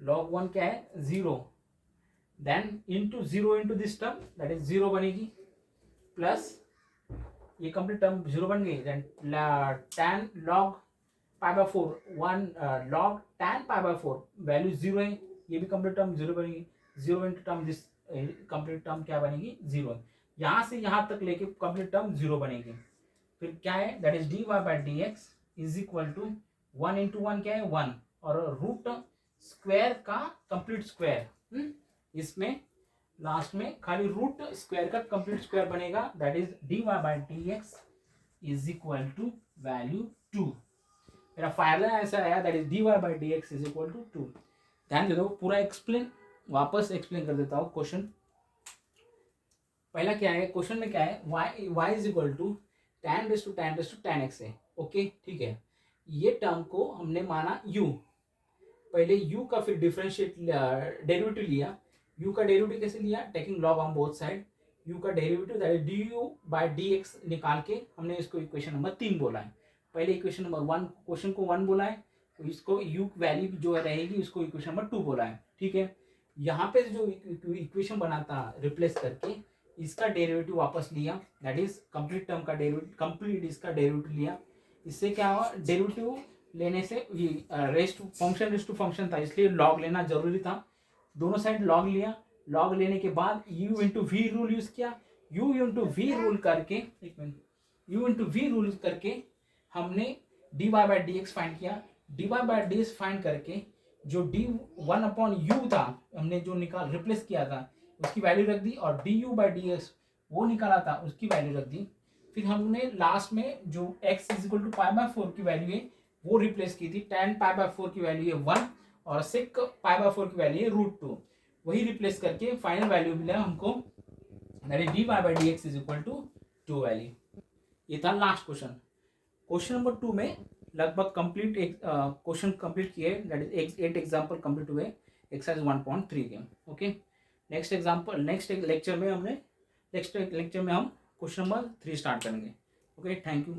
log 1 क्या है 0, then into 0 into this term that is 0 बनेगी, plus ये complete term 0 बन गई, then tan log pi by 4 1 log tan pi by 4 value 0 है, ये भी कंप्लीट टर्म 0 बनेगी, 0 into term this complete term क्या बनेगी 0, यहाँ से यहाँ तक लेके कंप्लीट टर्म 0 बनेगी। फिर क्या है that is dy by dx is equal to 1 into 1 क्या है 1 और रूट स्क्वायर का कंप्लीट स्क्वायर, इसमें लास्ट में खाली रूट स्क्वायर का कंप्लीट स्क्वायर बनेगा, that is dy by dx is equal to value 2। मेरा फार्मूला ऐसा आया that is dy by dx is equal to 2। ध्यान दे दो, पूरा वापस एक्सप्लेन कर देता हूँ। क्वेश्चन पहला क्या है, क्वेश्चन में क्या है y is equal to tan raise to tan x है, ओके ठीक है। ये टर्म को हमने माना u, पहले u का फिर डिफरेंशिएट डेरिवेटिव लिया, u का डेरिवेटिव कैसे लिया, taking log on both side, u का derivative that is du bye dx निकाल के हमने इसको इक्वेशन नंबर 3 बोला है। पहले इक्वेशन नंबर 1 क्वेश्चन को 1 बोला है, तो इसको u वैल्यू जो रहेगी उसको इक्वेशन नंबर 2 बोला है, ठीक है। यहाँ पे जो इक्वेशन बना था रिप्लेस करके इसका डेरिवेटिव वापस लिया, दैट इज कंप्लीट टर्म का डेरिवेटिव, कंप्लीट इसका डेरिवेटिव लिया। इससे क्या हुआ, डेरिवेटिव लेने से रेस्ट टू फंक्शन था इसलिए लॉग लेना जरूरी था, दोनों साइड लॉग लिया, लॉग लेने के बाद u into v rule use किया, u इंटू वी रूल करके एक minute u into v rule करके हमने dy बाय dx फाइंड किया, dy बाय dx फाइंड करके जो d1 अपॉन u था हमने जो निकाल रिप्लेस किया था उसकी वैल्यू रख दी, और du बाय dx वो निकाला था उसकी वैल्यू रख दी। फिर हमने लास्ट में जो x is equal to pi by 4 की वैल्यू है वो रिप्लेस की थी, tan पाई बाय 4 की वैल्यू है 1 और sec पाई बाय 4 की वैल्यू है √2, वही रिप्लेस करके फाइनल वैल्यू मिला हमको, that is dy by dx is equal to 2 value. ये था लास्ट क्वेश्चन। क्वेश्चन नंबर 2 में लगभग कंप्लीट एक क्वेश्चन कंप्लीट किए, दैट इज 8 एग्जांपल कंप्लीट हुए एक्सरसाइज 1.3 के, ओके। नेक्स्ट लेक्चर में हम क्वेश्चन नंबर 3 स्टार्ट करेंगे, ओके। Thank you.